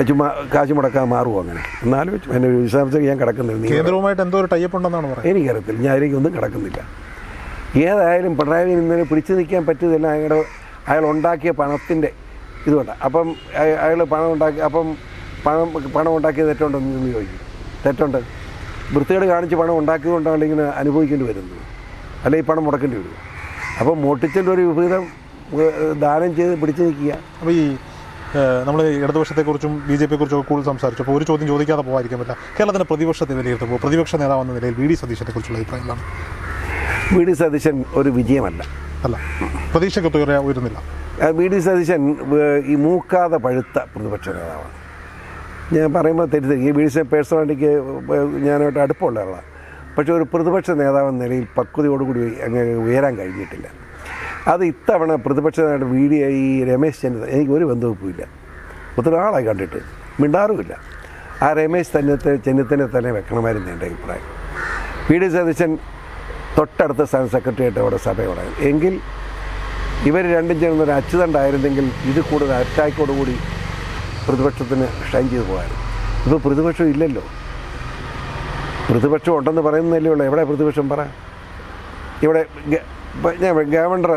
ചുമ്മാ കാശ് മുടക്കാൻ മാറുമോ അങ്ങനെ? ഒന്നാലോചിച്ചു. എൻ്റെ ഒരു വിശദാംശം ഞാൻ കിടക്കുന്നില്ല. കേന്ദ്രവുമായിട്ട് എന്തോ ഒരു ടൈപ്പ് ഉണ്ടെന്നാണ് പറയുന്നത്. എനിക്കറിയത്തില്ല, ഞാൻ അതിലേക്കൊന്നും കിടക്കുന്നില്ല. ഏതായാലും പിണറായി ഇന്നലെ പിടിച്ചു നിൽക്കാൻ പറ്റിയതല്ല അയാൾ ഉണ്ടാക്കിയ പണത്തിൻ്റെ ഇതുകൊണ്ട്. അപ്പം അയാൾ പണം ഉണ്ടാക്കി, അപ്പം പണം ഉണ്ടാക്കിയ തെറ്റുണ്ടെന്ന് ചോദിക്കും. തെറ്റുണ്ട്. വൃത്തികേട് കാണിച്ച് പണം ഉണ്ടാക്കിയതുകൊണ്ടാണ് ഇങ്ങനെ അനുഭവിക്കേണ്ടി വരുന്നത്, അല്ലെങ്കിൽ പണം മുടക്കേണ്ടി വരും. അപ്പം മോട്ടിച്ചൻ്റെ ഒരു വിപരീതം ദാനം ചെയ്ത് പിടിച്ചു നിൽക്കുക. അപ്പോൾ ഈ നമ്മൾ ഇടതുപക്ഷത്തെക്കുറിച്ചും BJP-യെക്കുറിച്ചും ഒക്കെ കൂടുതൽ സംസാരിച്ചപ്പോൾ ഒരു ചോദ്യം ചോദിക്കാതെ പോകാതിരിക്കാൻ പറ്റില്ല. കേരളത്തിൻ്റെ പ്രതിപക്ഷത്തെ വിലയിരുത്തുമ്പോൾ പ്രതിപക്ഷ നേതാവെന്ന നിലയിൽ VD സതീശനെക്കുറിച്ചുള്ള അഭിപ്രായം എന്താണ്? VD സതീശൻ ഒരു വിജയമല്ല. പ്രതീക്ഷയ്ക്ക് ഉയരുന്നില്ല. VD സതീശൻ ഈ മൂക്കാതെ പഴുത്ത പ്രതിപക്ഷ നേതാവാണ്. ഞാൻ പറയുമ്പോൾ തെറ്റിദ്ധരിക്കും. ഈ VD പേഴ്സണാലിറ്റിക്ക് ഞാനായിട്ട് അടുപ്പമുള്ള ആളാണ്. പക്ഷേ ഒരു പ്രതിപക്ഷ നേതാവെന്ന നിലയിൽ പക്വതയോടുകൂടി അങ്ങനെ ഉയരാൻ കഴിഞ്ഞിട്ടില്ല. അത് ഇത്തവണ പ്രതിപക്ഷ നേതാവ് ഈ രമേശ് ചെന്നിത്തല എനിക്ക് ഒരു ബന്ധവുമില്ല. ഒത്തിരി ആളായി കണ്ടിട്ട് മിണ്ടാറുമില്ല. ആ രമേശ് ചെന്നിത്തല തന്നെ വെക്കണമായിരുന്നു എൻ്റെ അഭിപ്രായം. VD സതീശൻ തൊട്ടടുത്ത സ്ഥാന സെക്രട്ടറിയായിട്ട് അവിടെ സഭയോടെ എങ്കിൽ ഇവർ രണ്ടും ചേർന്നൊരു അച്ചുതണ്ടായിരുന്നെങ്കിൽ ഇത് കൂടുതൽ അറ്റാക്കോടുകൂടി പ്രതിപക്ഷത്തിന് ഷൈൻ ചെയ്ത് പോകാനും. ഇപ്പോൾ പ്രതിപക്ഷം ഇല്ലല്ലോ. പ്രതിപക്ഷം ഉണ്ടെന്ന് പറയുന്നതല്ലേ ഉള്ളൂ. എവിടെ പ്രതിപക്ഷം പറ? ഇവിടെ ഞാൻ ഗവർണർ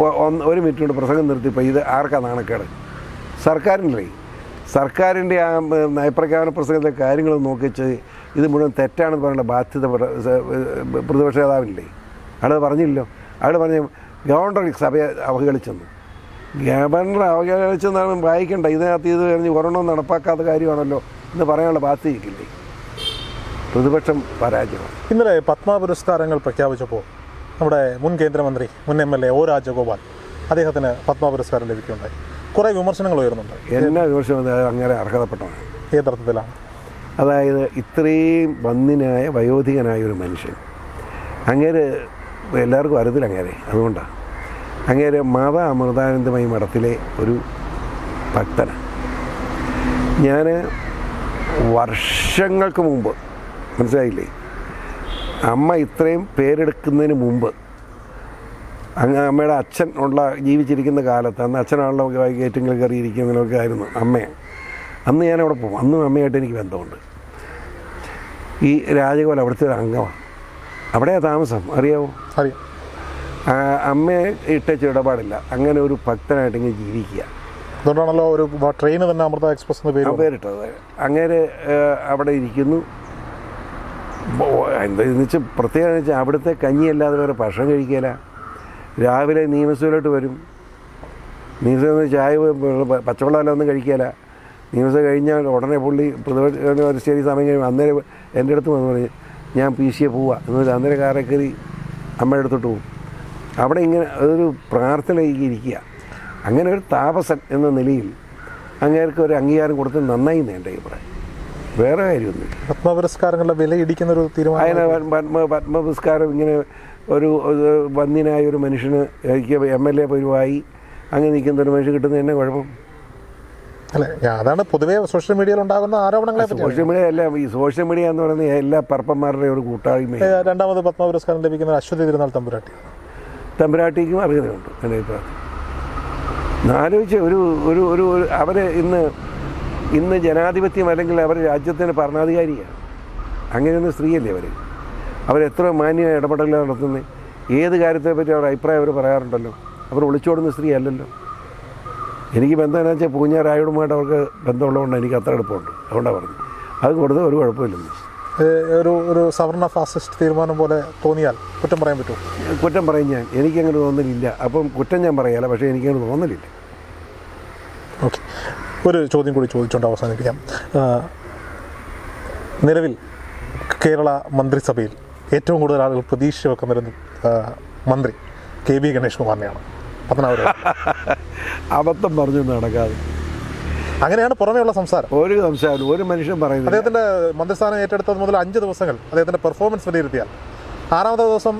1 മിനിറ്റ് കൊണ്ട് പ്രസംഗം നിർത്തിയപ്പോൾ ഇത് ആർക്കാ നാണക്കേട്? സർക്കാരിൻ്റെ ആ നയപ്രഖ്യാപന പ്രസംഗത്തിലെ കാര്യങ്ങൾ നോക്കിച്ച് ഇത് മുഴുവൻ തെറ്റാണെന്ന് പറയേണ്ട ബാധ്യത പ്രതിപക്ഷ നേതാവില്ലേ? അയാൾ പറഞ്ഞില്ലല്ലോ. അയാൾ പറഞ്ഞ ഗവർണർ സഭയെ അവഹേളിച്ചെന്ന്. ഗവർണർ അവഹേളിച്ചെന്നാണ് വായിക്കേണ്ട. ഇതിനകത്ത് ഇത് കഴിഞ്ഞ് ഒരെണ്ണം നടപ്പാക്കാത്ത കാര്യമാണല്ലോ എന്ന് പറയാനുള്ള ബാധ്യതയില്ലേ? പ്രതിപക്ഷം പരാജയമാണ്. ഇന്നലെ പത്മ പുരസ്കാരങ്ങൾ പ്രഖ്യാപിച്ചപ്പോൾ നമ്മുടെ മുൻ കേന്ദ്രമന്ത്രി മുൻ MLA O രാജഗോപാൽ അദ്ദേഹത്തിന് പത്മ പുരസ്കാരം ലഭിക്കുകയുണ്ടായി. കുറേ വിമർശനങ്ങൾ ഉയർന്നുണ്ട്. എന്നാ വിമർശനം? അങ്ങനെ അർഹതപ്പെട്ടതാണ്. ഏതർത്ഥത്തിലാണ്? അതായത് ഇത്രയും വന്യനായ വയോധികനായ ഒരു മനുഷ്യൻ, അങ്ങേര് എല്ലാവർക്കും അറിയത്തില്ല അങ്ങേരെ. അതുകൊണ്ടാണ് അങ്ങേര് മാതാ അമൃതാനന്ദമയി മഠത്തിലെ ഒരു ഭക്തനാണ്. ഞാൻ വർഷങ്ങൾക്ക് മുമ്പ്, മനസ്സിലായില്ലേ, അമ്മ ഇത്രയും പേരെടുക്കുന്നതിന് മുമ്പ് അമ്മയുടെ അച്ഛൻ ജീവിച്ചിരിക്കുന്ന കാലത്ത്, അന്ന് അച്ഛനാണല്ലോ ഗേറ്റിങ്ങൾ കയറിയിരിക്കുന്നതിനൊക്കെ ആയിരുന്നു അമ്മയെ. അന്ന് ഞാനവിടെ പോകും. അന്നും അമ്മയായിട്ട് എനിക്ക് ബന്ധമുണ്ട്. ഈ രാജകോല അവിടുത്തെ ഒരു അംഗമാണ്. അവിടെയാണ് താമസം, അറിയാമോ? അറിയാം. അമ്മയെ ഇട്ടേച്ച് ഇടപാടില്ല. അങ്ങനെ ഒരു ഭക്തനായിട്ട് ഇങ്ങനെ ജീവിക്കുക. അതുകൊണ്ടാണല്ലോ ഒരു ട്രെയിന് തന്നെ അമൃത എക്സ്പ്രസ് എന്ന് പേരിട്ടത്. അങ്ങനെ അവിടെ ഇരിക്കുന്നു. എന്താണെന്ന് വെച്ചാൽ പ്രത്യേകത വെച്ചാൽ അവിടുത്തെ കഞ്ഞിയല്ലാതെ വേറെ ഭക്ഷണം കഴിക്കില്ല. രാവിലെ നിയമസഭയിലോട്ട് വരും. നിയമസഭ ചായ പച്ചവെള്ളമെല്ലാം ഒന്നും കഴിക്കില്ല. നിയമസഭ കഴിഞ്ഞാൽ ഉടനെ പുള്ളി പ്രതിപക്ഷ ശരി സമയം കഴിയുമ്പോൾ അന്നേരം എൻ്റെ അടുത്ത് വന്ന് പറഞ്ഞ് ഞാൻ PCA പോവുക എന്നൊരു അന്നേരം കാറെ കയറി അമ്മയുടെ അടുത്തോട്ട് പോകും. അവിടെ ഇങ്ങനെ അതൊരു പ്രാർത്ഥനയിലേക്ക് ഇരിക്കുക. അങ്ങനെ ഒരു താപസൻ എന്ന നിലയിൽ അങ്ങേർക്ക് ഒരു അംഗീകാരം കൊടുത്ത് നന്നായി എൻ്റെ അഭിപ്രായം. വേറെ കാര്യമൊന്നുമില്ല. പത്മപുരസ്കാരങ്ങളുടെ വില ഇടിക്കുന്നൊരു തീരുമാനം. പത്മപുരസ്കാരം ഇങ്ങനെ ഒരു വന്യനായ ഒരു മനുഷ്യന് MLA പരുവായി അങ്ങനെ നിൽക്കുന്ന ഒരു മനുഷ്യൻ കിട്ടുന്നത് തന്നെ കുഴപ്പം. അല്ല, അതാണ് പൊതുവേ സോഷ്യൽ മീഡിയയിൽ ഉണ്ടാകുന്ന ആരോപണങ്ങളെ. സോഷ്യൽ മീഡിയ അല്ല, ഈ സോഷ്യൽ മീഡിയ എന്ന് പറയുന്നത് എല്ലാ പർപ്പന്മാരുടെയും ഒരു കൂട്ടായ്മ. രണ്ടാമത് പത്മപുരസ്കാരം ലഭിക്കുന്ന അശ്വതി തിരുനാൾ തമ്പുരാട്ടിക്കും അർഹതയുണ്ട് എൻ്റെ അഭിപ്രായം. ആലോചിച്ച് ഒരു അവർ ഇന്ന് ജനാധിപത്യം അല്ലെങ്കിൽ അവർ രാജ്യത്തിന് ഭരണാധികാരിയാണ്. അങ്ങനെയൊന്നും സ്ത്രീയല്ലേ അവരെത്ര മാന്യ ഇടപെടലാണ് നടത്തുന്നത്. ഏത് കാര്യത്തെപ്പറ്റി അവരുടെ അഭിപ്രായം അവർ പറയാറുണ്ടല്ലോ. അവർ ഒളിച്ചോടുന്ന സ്ത്രീ അല്ലല്ലോ. എനിക്ക് ബന്ധം എന്താ വെച്ചാൽ പൂഞ്ഞാറായോടുമായിട്ട് അവർക്ക് ബന്ധമുള്ളതുകൊണ്ട് എനിക്ക് അത്ര എളുപ്പമുണ്ട്. അതുകൊണ്ടാണ് പറഞ്ഞത്. അത് കൊടുത്ത് ഒരു കുഴപ്പമില്ലെന്ന്. ഒരു സവർണ ഫാസിസ്റ്റ് തീരുമാനം പോലെ തോന്നിയാൽ കുറ്റം പറയാൻ പറ്റുമോ? കുറ്റം പറയും ഞാൻ. എനിക്കങ്ങനെ തോന്നലില്ല. അപ്പം കുറ്റം ഞാൻ പറയാല, പക്ഷേ എനിക്കങ്ങനെ തോന്നലില്ല. ഓക്കെ, ഒരു ചോദ്യം കൂടി ചോദിച്ചുകൊണ്ട് അവസാനിപ്പിക്കാം. നിലവിൽ കേരള മന്ത്രിസഭയിൽ ഏറ്റവും കൂടുതൽ ആളുകൾ പ്രതീക്ഷ വെക്കുന്നൊരു മന്ത്രി KB ഗണേഷ് കുമാറിനെയാണ്. അബദ്ധം പറഞ്ഞു നടക്കാതെ അങ്ങനെയാണ് പുറമേയുള്ള സംസാരം. ഒരു മനുഷ്യൻ പറയുന്നത്. അദ്ദേഹത്തിൻ്റെ മന്ത്രിസ്ഥാനം ഏറ്റെടുത്തത് മുതൽ 5 ദിവസങ്ങൾ അദ്ദേഹത്തിൻ്റെ പെർഫോമൻസ് വിലയിരുത്തിയാൽ 6ാമത്തെ ദിവസം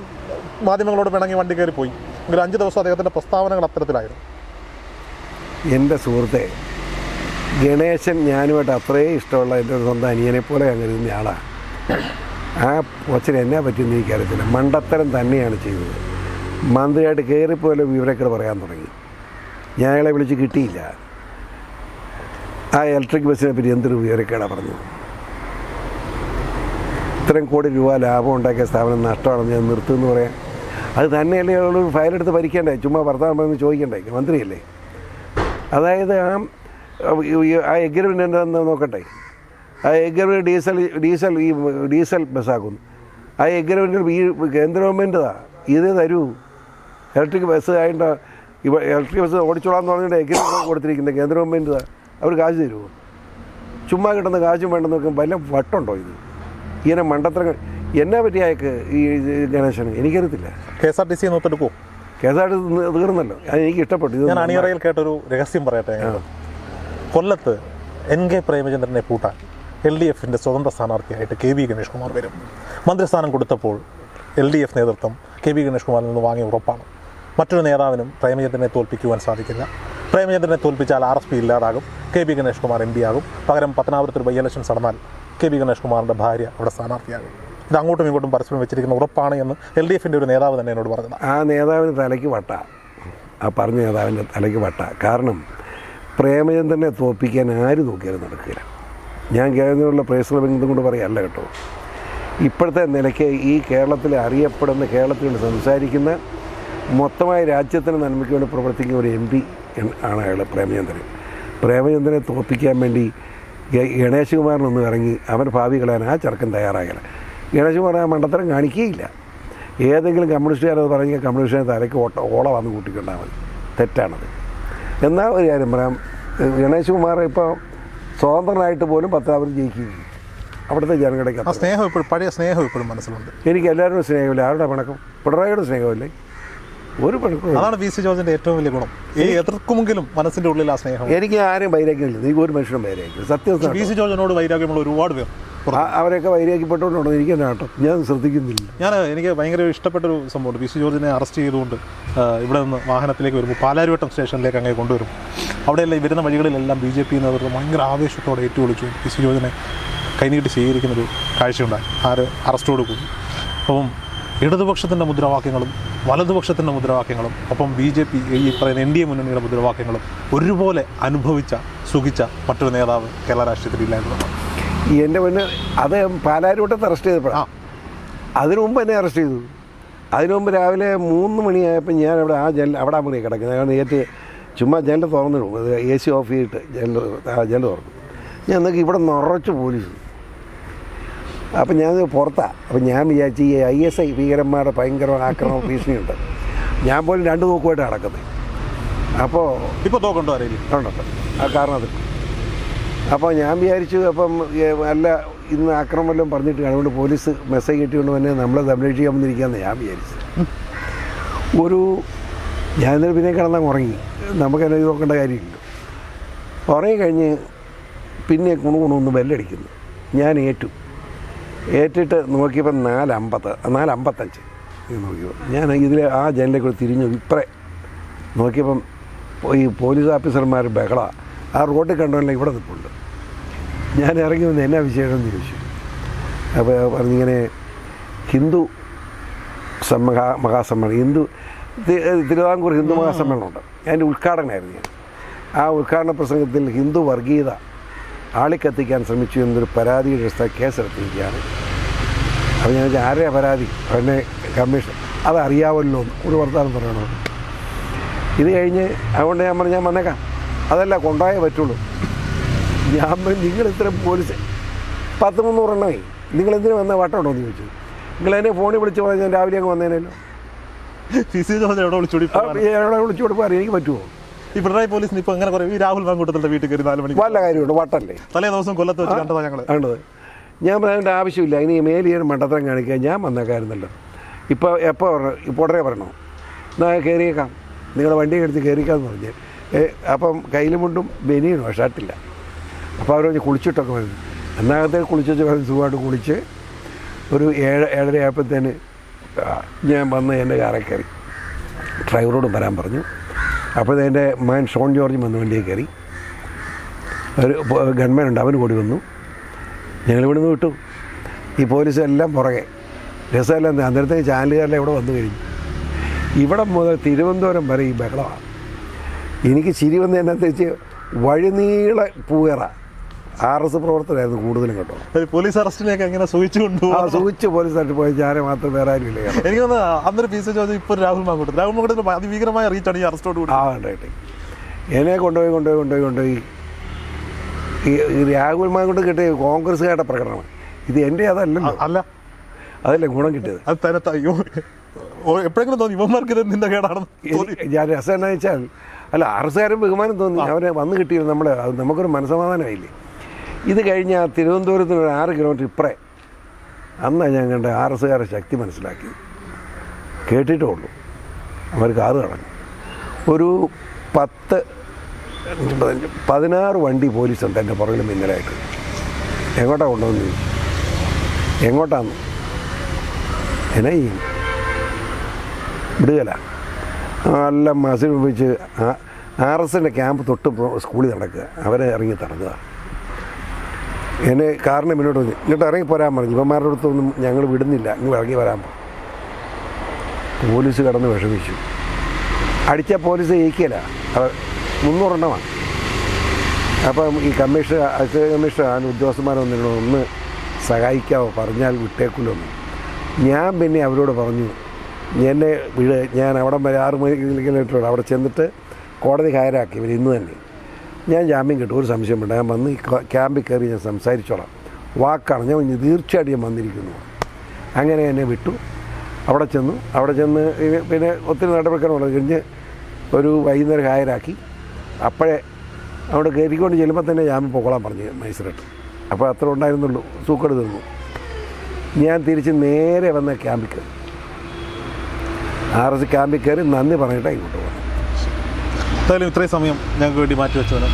മാധ്യമങ്ങളോട് പിണങ്ങി വണ്ടി കയറി പോയി. എങ്കിലും 5 ദിവസം അദ്ദേഹത്തിൻ്റെ പ്രസ്താവനകൾ അത്തരത്തിലായിരുന്നു. എൻ്റെ സുഹൃത്തെ, ഗണേശൻ ഞാനുമായിട്ട് അത്രയും ഇഷ്ടമുള്ള എൻ്റെ ഒരു സ്വന്തം അനിയനെ പോലെ കരുതുന്ന ആളാണ്. ആ കൊച്ചിന് എന്നാ പറ്റിയെന്ന് എനിക്കറിയത്തില്ല. മണ്ടത്തരം തന്നെയാണ് ചെയ്തത്. മന്ത്രിയായിട്ട് കയറിപ്പോലെ വിവരക്കേട് പറയാൻ തുടങ്ങി. ഞാൻ അയാളെ വിളിച്ച് കിട്ടിയില്ല. ആ ഇലക്ട്രിക് ബസ്സിനെ പറ്റി എന്തൊരു വിവരക്കേടാണ് പറഞ്ഞത്. ഇത്രയും കോടി രൂപ ലാഭം ഉണ്ടാക്കിയ സ്ഥാപനം നഷ്ടമാണെന്ന് ഞാൻ നിർത്തുമെന്ന് പറയാം. അത് തന്നെയല്ലേ അയാളൊരു ഫയലെടുത്ത് ഭരിക്കണ്ടേ? ചുമ്മാ വർത്തമാനം പറഞ്ഞ് ചോദിക്കണ്ടേ? മന്ത്രിയല്ലേ. അതായത് ആ എഗ്രിമെൻ്റ് എന്താണെന്ന് നോക്കട്ടെ. ആ എഗ്രിമെൻ്റ് ഡീസൽ ബസ്സാക്കുന്നു. ആ എഗ്രിമെൻ്റ് കേന്ദ്ര ഗവൺമെൻറ്റതാണ്. ഇത് തരൂ. ഇലക്ട്രിക് ബസ് ആയിട്ട് ഇലക്ട്രിക് ബസ് ഓടിച്ചോളാന്ന് പറഞ്ഞിട്ട് എഗ്രിമെൻ്റ് കൊടുത്തിരിക്കുന്നത് കേന്ദ്ര ഗവൺമെൻറ്റതാണ്. അവർ കാശ് തരുമോ? ചുമ്മാ കിട്ടുന്ന കാശും വേണ്ടെന്ന് നോക്കും. വല്ല വട്ടുണ്ടോ ഇത്? ഇങ്ങനെ മണ്ടത്തരങ്ങൾ എന്നാ പറ്റി അയക്ക് ഈ ഗണേശന് എനിക്കറിയത്തില്ല. KSRTC നോട്ടെടുക്കുമോ? KSRTC തീർന്നല്ലോ. അത് എനിക്ക് ഇഷ്ടപ്പെട്ടു. ഞാൻ അണിയറയിൽ കേട്ടൊരു രഹസ്യം പറയട്ടെ. കൊല്ലത്ത് NK പ്രേമചന്ദ്രനെ പൂട്ടാൻ LDFിൻ്റെ സ്വതന്ത്ര സ്ഥാനാർത്ഥിയായിട്ട് KB ഗണേഷ് കുമാർ വരും. മന്ത്രിസ്ഥാനം കൊടുത്തപ്പോൾ LDF നേതൃത്വം KB ഗണേഷ് കുമാറിൽ നിന്ന് വാങ്ങിയ ഉറപ്പാണ്. മറ്റൊരു നേതാവിനും പ്രേമചന്ദ്രനെ തോൽപ്പിക്കുവാൻ സാധിക്കില്ല. പ്രേമചന്ദ്രനെ തോൽപ്പിച്ചാൽ RSP ഇല്ലാതാകും. KB ഗണേഷ് കുമാർ MP ആകും. പകരം പത്തനാപുരത്ത് ഒരു ബൈ ഇലക്ഷൻസ് നടന്നാൽ KB ഗണേഷ് കുമാറിൻ്റെ ഭാര്യ അവിടെ സ്ഥാനാർത്ഥിയാകും. ഇത് അങ്ങോട്ടും ഇങ്ങോട്ടും പരസ്പരം വെച്ചിരിക്കുന്ന ഉറപ്പാണ് എന്ന് LDFിൻ്റെ ഒരു നേതാവ് തന്നെ എന്നോട് പറഞ്ഞത്. ആ നേതാവിന് തലയ്ക്ക് വട്ട. ആ പറഞ്ഞ നേതാവിൻ്റെ തലയ്ക്ക് വട്ട. കാരണം പ്രേമചന്ദ്രനെ തോൽപ്പിക്കാൻ ആര് നോക്കിയാലും നടക്കില്ല. ഞാൻ കേരളത്തിലുള്ള പേഴ്സണൽ ബന്ധം കൊണ്ട് പറയല്ല കേട്ടോ. ഇപ്പോഴത്തെ നിലയ്ക്ക് ഈ കേരളത്തിൽ അറിയപ്പെടുന്ന, കേരളത്തിൽ സംസാരിക്കുന്ന, മൊത്തമായ രാജ്യത്തിന് നന്മയ്ക്ക് വേണ്ടി പ്രവർത്തിക്കുന്ന ഒരു MP ആണ് അയാൾ പ്രേമചന്ദ്രൻ. പ്രേമചന്ദ്രനെ തോൽപ്പിക്കാൻ വേണ്ടി ഗണേഷ് കുമാറിനൊന്നും ഇറങ്ങി അവൻ ഭാവി കളയാൻ ആ ചെറുക്കൻ തയ്യാറാകില്ല. ഗണേഷ് കുമാർ ആ മണ്ടത്തരം കാണിക്കുകയില്ല. ഏതെങ്കിലും കമ്മ്യൂണിസ്റ്റുകാരത് പറഞ്ഞാൽ കമ്മ്യൂണിസ്റ്റുകാരെ തലയ്ക്ക് ഓള വന്ന് കൂട്ടിക്കൊണ്ടാൽ മതി. തെറ്റാണത്. എന്നാൽ ഒരു കാര്യം പറയാം, ഗണേഷ് കുമാർ ഇപ്പോൾ സ്വതന്ത്രനായിട്ട് പോലും 10 ജയിക്കുകയും അവിടുത്തെ ജനങ്ങളുടെ സ്നേഹം ഇപ്പോഴും, പഴയ സ്നേഹം ഇപ്പോഴും മനസ്സിലുണ്ട്. എനിക്ക് എല്ലാവരും സ്നേഹമില്ല. ആരുടെ പണക്കം? പിണറായിയുടെ സ്നേഹമില്ലേ? ഒരു പണക്കും. അതാണ് VC ജോർജിൻ്റെ ഏറ്റവും വലിയ ഗുണം. ഈ എതിർക്കുമെങ്കിലും മനസ്സിൻ്റെ ഉള്ളിൽ ആ സ്നേഹം. എനിക്ക് ആരും വൈരാഗ്യമില്ല. എനിക്ക് ഒരു മനുഷ്യനും വൈരാഗ്യം. സത്യം. VC ജോർജിനോട് വൈരാഗ്യമുള്ള ഒരുപാട് പേർ. അവരൊക്കെ വൈരാഗ്യപ്പെട്ടുകൊണ്ടുണ്ടോ എനിക്ക് നാട്ടം ഞാൻ ശ്രദ്ധിക്കുന്നില്ല. എനിക്ക് ഭയങ്കര ഇഷ്ടപ്പെട്ടൊരു സംഭവമുണ്ട്. VC ജോർജിനെ അറസ്റ്റ് ചെയ്തുകൊണ്ട് ഇവിടെ നിന്ന് വാഹനത്തിലേക്ക് വരുമ്പോൾ പാലാരിവട്ടം സ്റ്റേഷനിലേക്ക് അങ്ങനെ കൊണ്ടുവരും. അവിടെയെല്ലാം വരുന്ന വഴികളിലെല്ലാം BJP നേതൃത്വം ഭയങ്കര ആവേശത്തോടെ ഏറ്റുവിളിച്ചു VC ജോർജിനെ കൈനീട്ടി സ്വീകരിക്കുന്നൊരു കാഴ്ചയുണ്ടായി. അറസ്റ്റോട് കൂടി. അപ്പം ഇടതുപക്ഷത്തിൻ്റെ മുദ്രാവാക്യങ്ങളും വലതുപക്ഷത്തിൻ്റെ മുദ്രാവാക്യങ്ങളും ഒപ്പം BJP ഈ പറയുന്ന NDA മുന്നണിയുടെ മുദ്രാവാക്യങ്ങളും ഒരുപോലെ അനുഭവിച്ച, സുഖിച്ച മറ്റൊരു നേതാവ് കേരള രാഷ്ട്രീയത്തിൽ ഇല്ലായിരുന്നു. എൻ്റെ മുന്നേ അത് പാലാരിവട്ടത്ത് അറസ്റ്റ് ചെയ്തപ്പോഴാണ്. അതിനു മുമ്പ് എന്നെ അറസ്റ്റ് ചെയ്തു. അതിനു മുമ്പ് രാവിലെ 3 മണിയായപ്പോൾ ഞാൻ അവിടെ അവിടെ മുറി കിടക്കുന്നത്. ഞാൻ നേരിട്ട് ചുമ്മാ ജനൽ തുറന്നിടും. അത് AC ഓഫ് ചെയ്തിട്ട് ജനൽ തുറന്നു. ഞാൻ എന്നൊക്കെ ഇവിടെ നിറച്ച് പോലീസ്. അപ്പം ഞാൻ പുറത്താണ്. അപ്പം ഞാൻ വിചാരിച്ചു ഈ ISI ഭീകരന്മാരുടെ ഭയങ്കര ആക്രമണ ഭീഷണിയുണ്ട്. ഞാൻ പോലും 2 തോക്കുമായിട്ട് നടക്കുന്നത്. അപ്പോൾ ഇപ്പോൾ തോക്കുണ്ടോ? ഉണ്ടോ? ആ കാരണം അത് അപ്പോൾ ഞാൻ വിചാരിച്ചു അപ്പം അല്ല ഇന്ന് ആക്രമണം വല്ലതും പറഞ്ഞിട്ട് അതുകൊണ്ട് പോലീസ് മെസ്സേജ് കിട്ടിക്കൊണ്ട് തന്നെ നമ്മളെ സംരക്ഷിക്കാൻ വന്നിരിക്കാമെന്ന് ഞാൻ വിചാരിച്ചു. ഞാനിന്നലെ പിന്നെ കിടന്നാൽ ഉറങ്ങി, നമുക്കെന്നെ ഇത് നോക്കേണ്ട കാര്യമില്ല. ഉറങ്ങിക്കഴിഞ്ഞ് പിന്നെ കുണുകുണൊന്ന് ബെല്ലടിക്കുന്നു. ഞാൻ ഏറ്റിട്ട് നോക്കിയപ്പോൾ 4:55 നോക്കിയപ്പോൾ ഞാൻ ഇതിൽ ആ ജനലിലേക്ക് തിരിഞ്ഞു ഇപ്പറേ നോക്കിയപ്പം ഈ പോലീസ് ഓഫീസർമാർ ബഹളമാണ്. ആ റോഡിൽ കണ്ടോല്ലേ ഇവിടെ നിൽപ്പുണ്ട്. ഞാൻ ഇറങ്ങി വന്ന് എന്നാ വിശേഷം എന്ന് ചോദിച്ചു. അപ്പോൾ പറഞ്ഞിങ്ങനെ ഹിന്ദു മഹാസമ്മേളനം തിരുവിതാംകൂർ ഹിന്ദു മഹാസമ്മേളനമുണ്ട്, അതിൻ്റെ ഉദ്ഘാടനമായിരുന്നു ഞാൻ. ആ ഉദ്ഘാടന പ്രസംഗത്തിൽ ഹിന്ദു വർഗീയത ആളിക്കത്തിക്കാൻ ശ്രമിച്ചു എന്നൊരു പരാതി കേസെടുത്തിരിക്കുകയാണ്. അപ്പോൾ ഞാൻ ആരെയാണ് പരാതി? അവനെ കമ്മീഷൻ അതറിയാമല്ലോ ഒരു വർത്തമാനം പറയണോ. ഇത് കഴിഞ്ഞ് അതുകൊണ്ട് ഞാൻ പറഞ്ഞു ഞാൻ വന്നേക്കാം, അതല്ല കൊണ്ടുപോയേ പറ്റുള്ളൂ. ഞാൻ നിങ്ങൾ ഇത്രയും പോലീസ് 100-300 എണ്ണമേ, നിങ്ങളെന്തിനു വന്ന വട്ടമുണ്ടോ എന്ന് ചോദിച്ചു. നിങ്ങളെന്നെ ഫോണിൽ വിളിച്ച് പറഞ്ഞാൽ ഞാൻ രാവിലെ അങ്ങ് വന്നേനല്ലോ. എവിടെ വിളിച്ചു കൊടുക്കാൻ എനിക്ക് പറ്റുമോ? ഈ പിണറായി പോലീസിന് ഇപ്പോൾ അങ്ങനെ പറയും, ഈ രാഹുൽ മാങ്കൂട്ടത്തിൻ്റെ വീട്ടിൽ കയറി 4 മണിക്ക് വല്ല കാര്യമുണ്ട്, വട്ടല്ലേ. തലേ ദിവസം കൊല്ലത്ത് വെച്ച് കണ്ടതാണ് ഞങ്ങൾ. കണ്ടത് ഞാൻ അതിൻ്റെ ആവശ്യമില്ല, ഇനി മേലിയാണ് മണ്ടത്തരം കാണിക്കുക. ഞാൻ വന്നേക്കായിരുന്നല്ലോ. ഇപ്പോൾ എപ്പോൾ പറഞ്ഞു? ഇപ്പോൾ ഉടനെ പറയണോ? എന്നാൽ കയറിയേക്കാം, നിങ്ങളുടെ വണ്ടി എടുത്ത് കയറിക്കാമെന്ന് പറഞ്ഞ്. അപ്പം കയ്യിലുമുണ്ടും ബനിയനും ഷർട്ടില്ല. അപ്പോൾ അവർ പറഞ്ഞ് കുളിച്ചിട്ടൊക്കെ വരുന്നു. എന്നാകത്തേക്ക് കുളിച്ച് സുഖമായിട്ട് കുളിച്ച് ഒരു 7-7:30 ആയപ്പോഴത്തേന് ഞാൻ വന്ന് എൻ്റെ കാറിൽ കയറി. ഡ്രൈവറോട് വരാൻ പറഞ്ഞു. അപ്പോൾ എൻ്റെ മകൻ ഷോൺ ജോർജ് വന്ന് വണ്ടിയിൽ കയറി. ഒരു ഗൺമാനുണ്ട്, അവന് കൂടി വന്നു. ഞങ്ങളിവിടുന്ന് വിട്ടു. ഈ പോലീസ് എല്ലാം പുറകെ രസമല്ല. അന്നേരത്തേക്ക് ചാനലുകാരെല്ലാം ഇവിടെ വന്നു കഴിഞ്ഞു. ഇവിടെ മുതൽ തിരുവനന്തപുരം വരെ ഈ ബഹളമാണ്. എനിക്ക് ചിരി വന്ന് എന്നത്തെ വെച്ച് വഴിനീളെ പൂവേറ RS പ്രവർത്തനമായിരുന്നു കൂടുതലും കേട്ടോ. പോലീസ് അറസ്റ്റിലേക്ക് എങ്ങനെ സൂചിച്ചു കൊണ്ടുപോകും? സൂചിച്ച് പോലീസായിട്ട് പോയി ഞാനെ മാത്രം വേറെ ആരും ഇല്ല. എനിക്ക് തോന്നുന്നു അന്നൊരു പീസ് ചോദിച്ചാൽ ഇപ്പോൾ രാഹുൽ മാങ്കൂട്ടത്തിൽ അതിഭീകരമായ റീച്ചാണ് ഈ അറസ്റ്റോട് കൂടി. ഉണ്ടായിട്ട് എന്നെ കൊണ്ടുപോയി ഈ രാഹുൽ മാങ്കൂട്ടം കിട്ടിയ കോൺഗ്രസ്സുകാരുടെ പ്രകടനമാണ്. ഇത് എൻ്റെ അതല്ലല്ലോ. അതല്ലേ ഗുണം കിട്ടിയത്. അത് തനത്തയ്യോ എപ്പോഴെങ്കിലും തോന്നി ഇവന്മാർക്ക് ഇത് നിന്റെ കേടാണെന്ന്. ഞാൻ രസം എന്നാ വെച്ചാൽ അല്ല RSകാരും ബഹുമാനം തോന്നി. അവരെ വന്ന് കിട്ടിയത് നമുക്കൊരു മനസ്സമാധാനമായില്ലേ. ഇത് കഴിഞ്ഞ് തിരുവനന്തപുരത്തിന് ഒരു 6 കിലോമീറ്റർ ഇപ്പറേ അന്നാണ് ഞാൻ കണ്ട RSകാരുടെ ശക്തി മനസ്സിലാക്കി. കേട്ടിട്ടേ ഉള്ളൂ. അവർ കാറ് കടന്നു. ഒരു 10-16 വണ്ടി പോലീസുണ്ട് എൻ്റെ പുറകിൽ മിന്നലായിട്ട്. എങ്ങോട്ടാണ് കൊണ്ടുവന്ന് ചോദിച്ചു. എങ്ങോട്ടാന്ന് എന്നാ ചെയ്യും? വിടുകല. നല്ല മസിൽ ഉപയോഗിച്ച് RSൻ്റെ ക്യാമ്പ് തൊട്ട് സ്കൂളിൽ നടക്കുക. അവരെ ഇറങ്ങി തടഞ്ഞുക. എന്നെ കാറിനെ മുന്നോട്ട് വന്നു. ഇങ്ങോട്ട് ഇറങ്ങി പോരാൻ പറഞ്ഞു. ഇവന്മാരുടെ അടുത്തൊന്നും ഞങ്ങൾ വിടുന്നില്ല, ഇങ്ങ് ഇറങ്ങി വരാൻ പറഞ്ഞു. പോലീസ് കടന്ന് വിഷമിച്ചു. അടിച്ച പോലീസ് ജയിക്കില്ല. 300 എണ്ണമാണ്. അപ്പം ഈ അസിസ്റ്റന്റ് കമ്മീഷണർ ഉദ്യോഗസ്ഥന്മാരൊന്നും സഹായിക്കാവോ, പറഞ്ഞാൽ വിട്ടേക്കില്ലൊന്നും. ഞാൻ പിന്നെ അവരോട് പറഞ്ഞു എന്നെ ഞാൻ അവിടെ വരെ 6 കിലോമീറ്റർ അവിടെ ചെന്നിട്ട് കോടതി ഹാജരാക്കി ഇവർ ഇന്ന് തന്നെ. ഞാൻ ജാമ്യം കിട്ടും, ഒരു സംശയം വേണ്ട. ഞാൻ വന്ന് ക്യാമ്പിൽ കയറി ഞാൻ സംസാരിച്ചോളാം, വാക്കാണ്. ഞാൻ തീർച്ചയായിട്ടും ഞാൻ വന്നിരിക്കുന്നു. അങ്ങനെ എന്നെ വിട്ടു. അവിടെ ചെന്ന് പിന്നെ ഒത്തിരി നടപടിക്രമമുള്ളത് കഴിഞ്ഞ് ഒരു വൈകുന്നേരം ഹാജരാക്കി. അപ്പോഴേ അവിടെ കയറിക്കൊണ്ട് ചെല്ലുമ്പോൾ തന്നെ ജാമ്യം പൊക്കോളാൻ പറഞ്ഞു മജിസ്ട്രേറ്റ്. അപ്പോൾ അത്ര ഉണ്ടായിരുന്നുള്ളൂ. സൂക്കേട് തീർന്നു. ഞാൻ തിരിച്ച് നേരെ വന്ന ക്യാമ്പിൽ കയറി. RS ക്യാമ്പിൽ കയറി നന്ദി പറഞ്ഞിട്ടാണ് ഇങ്ങോട്ട് പോകുന്നത്. എന്തായാലും ഇത്രയും സമയം ഞങ്ങൾക്ക് വേണ്ടി മാറ്റി വെച്ചവന്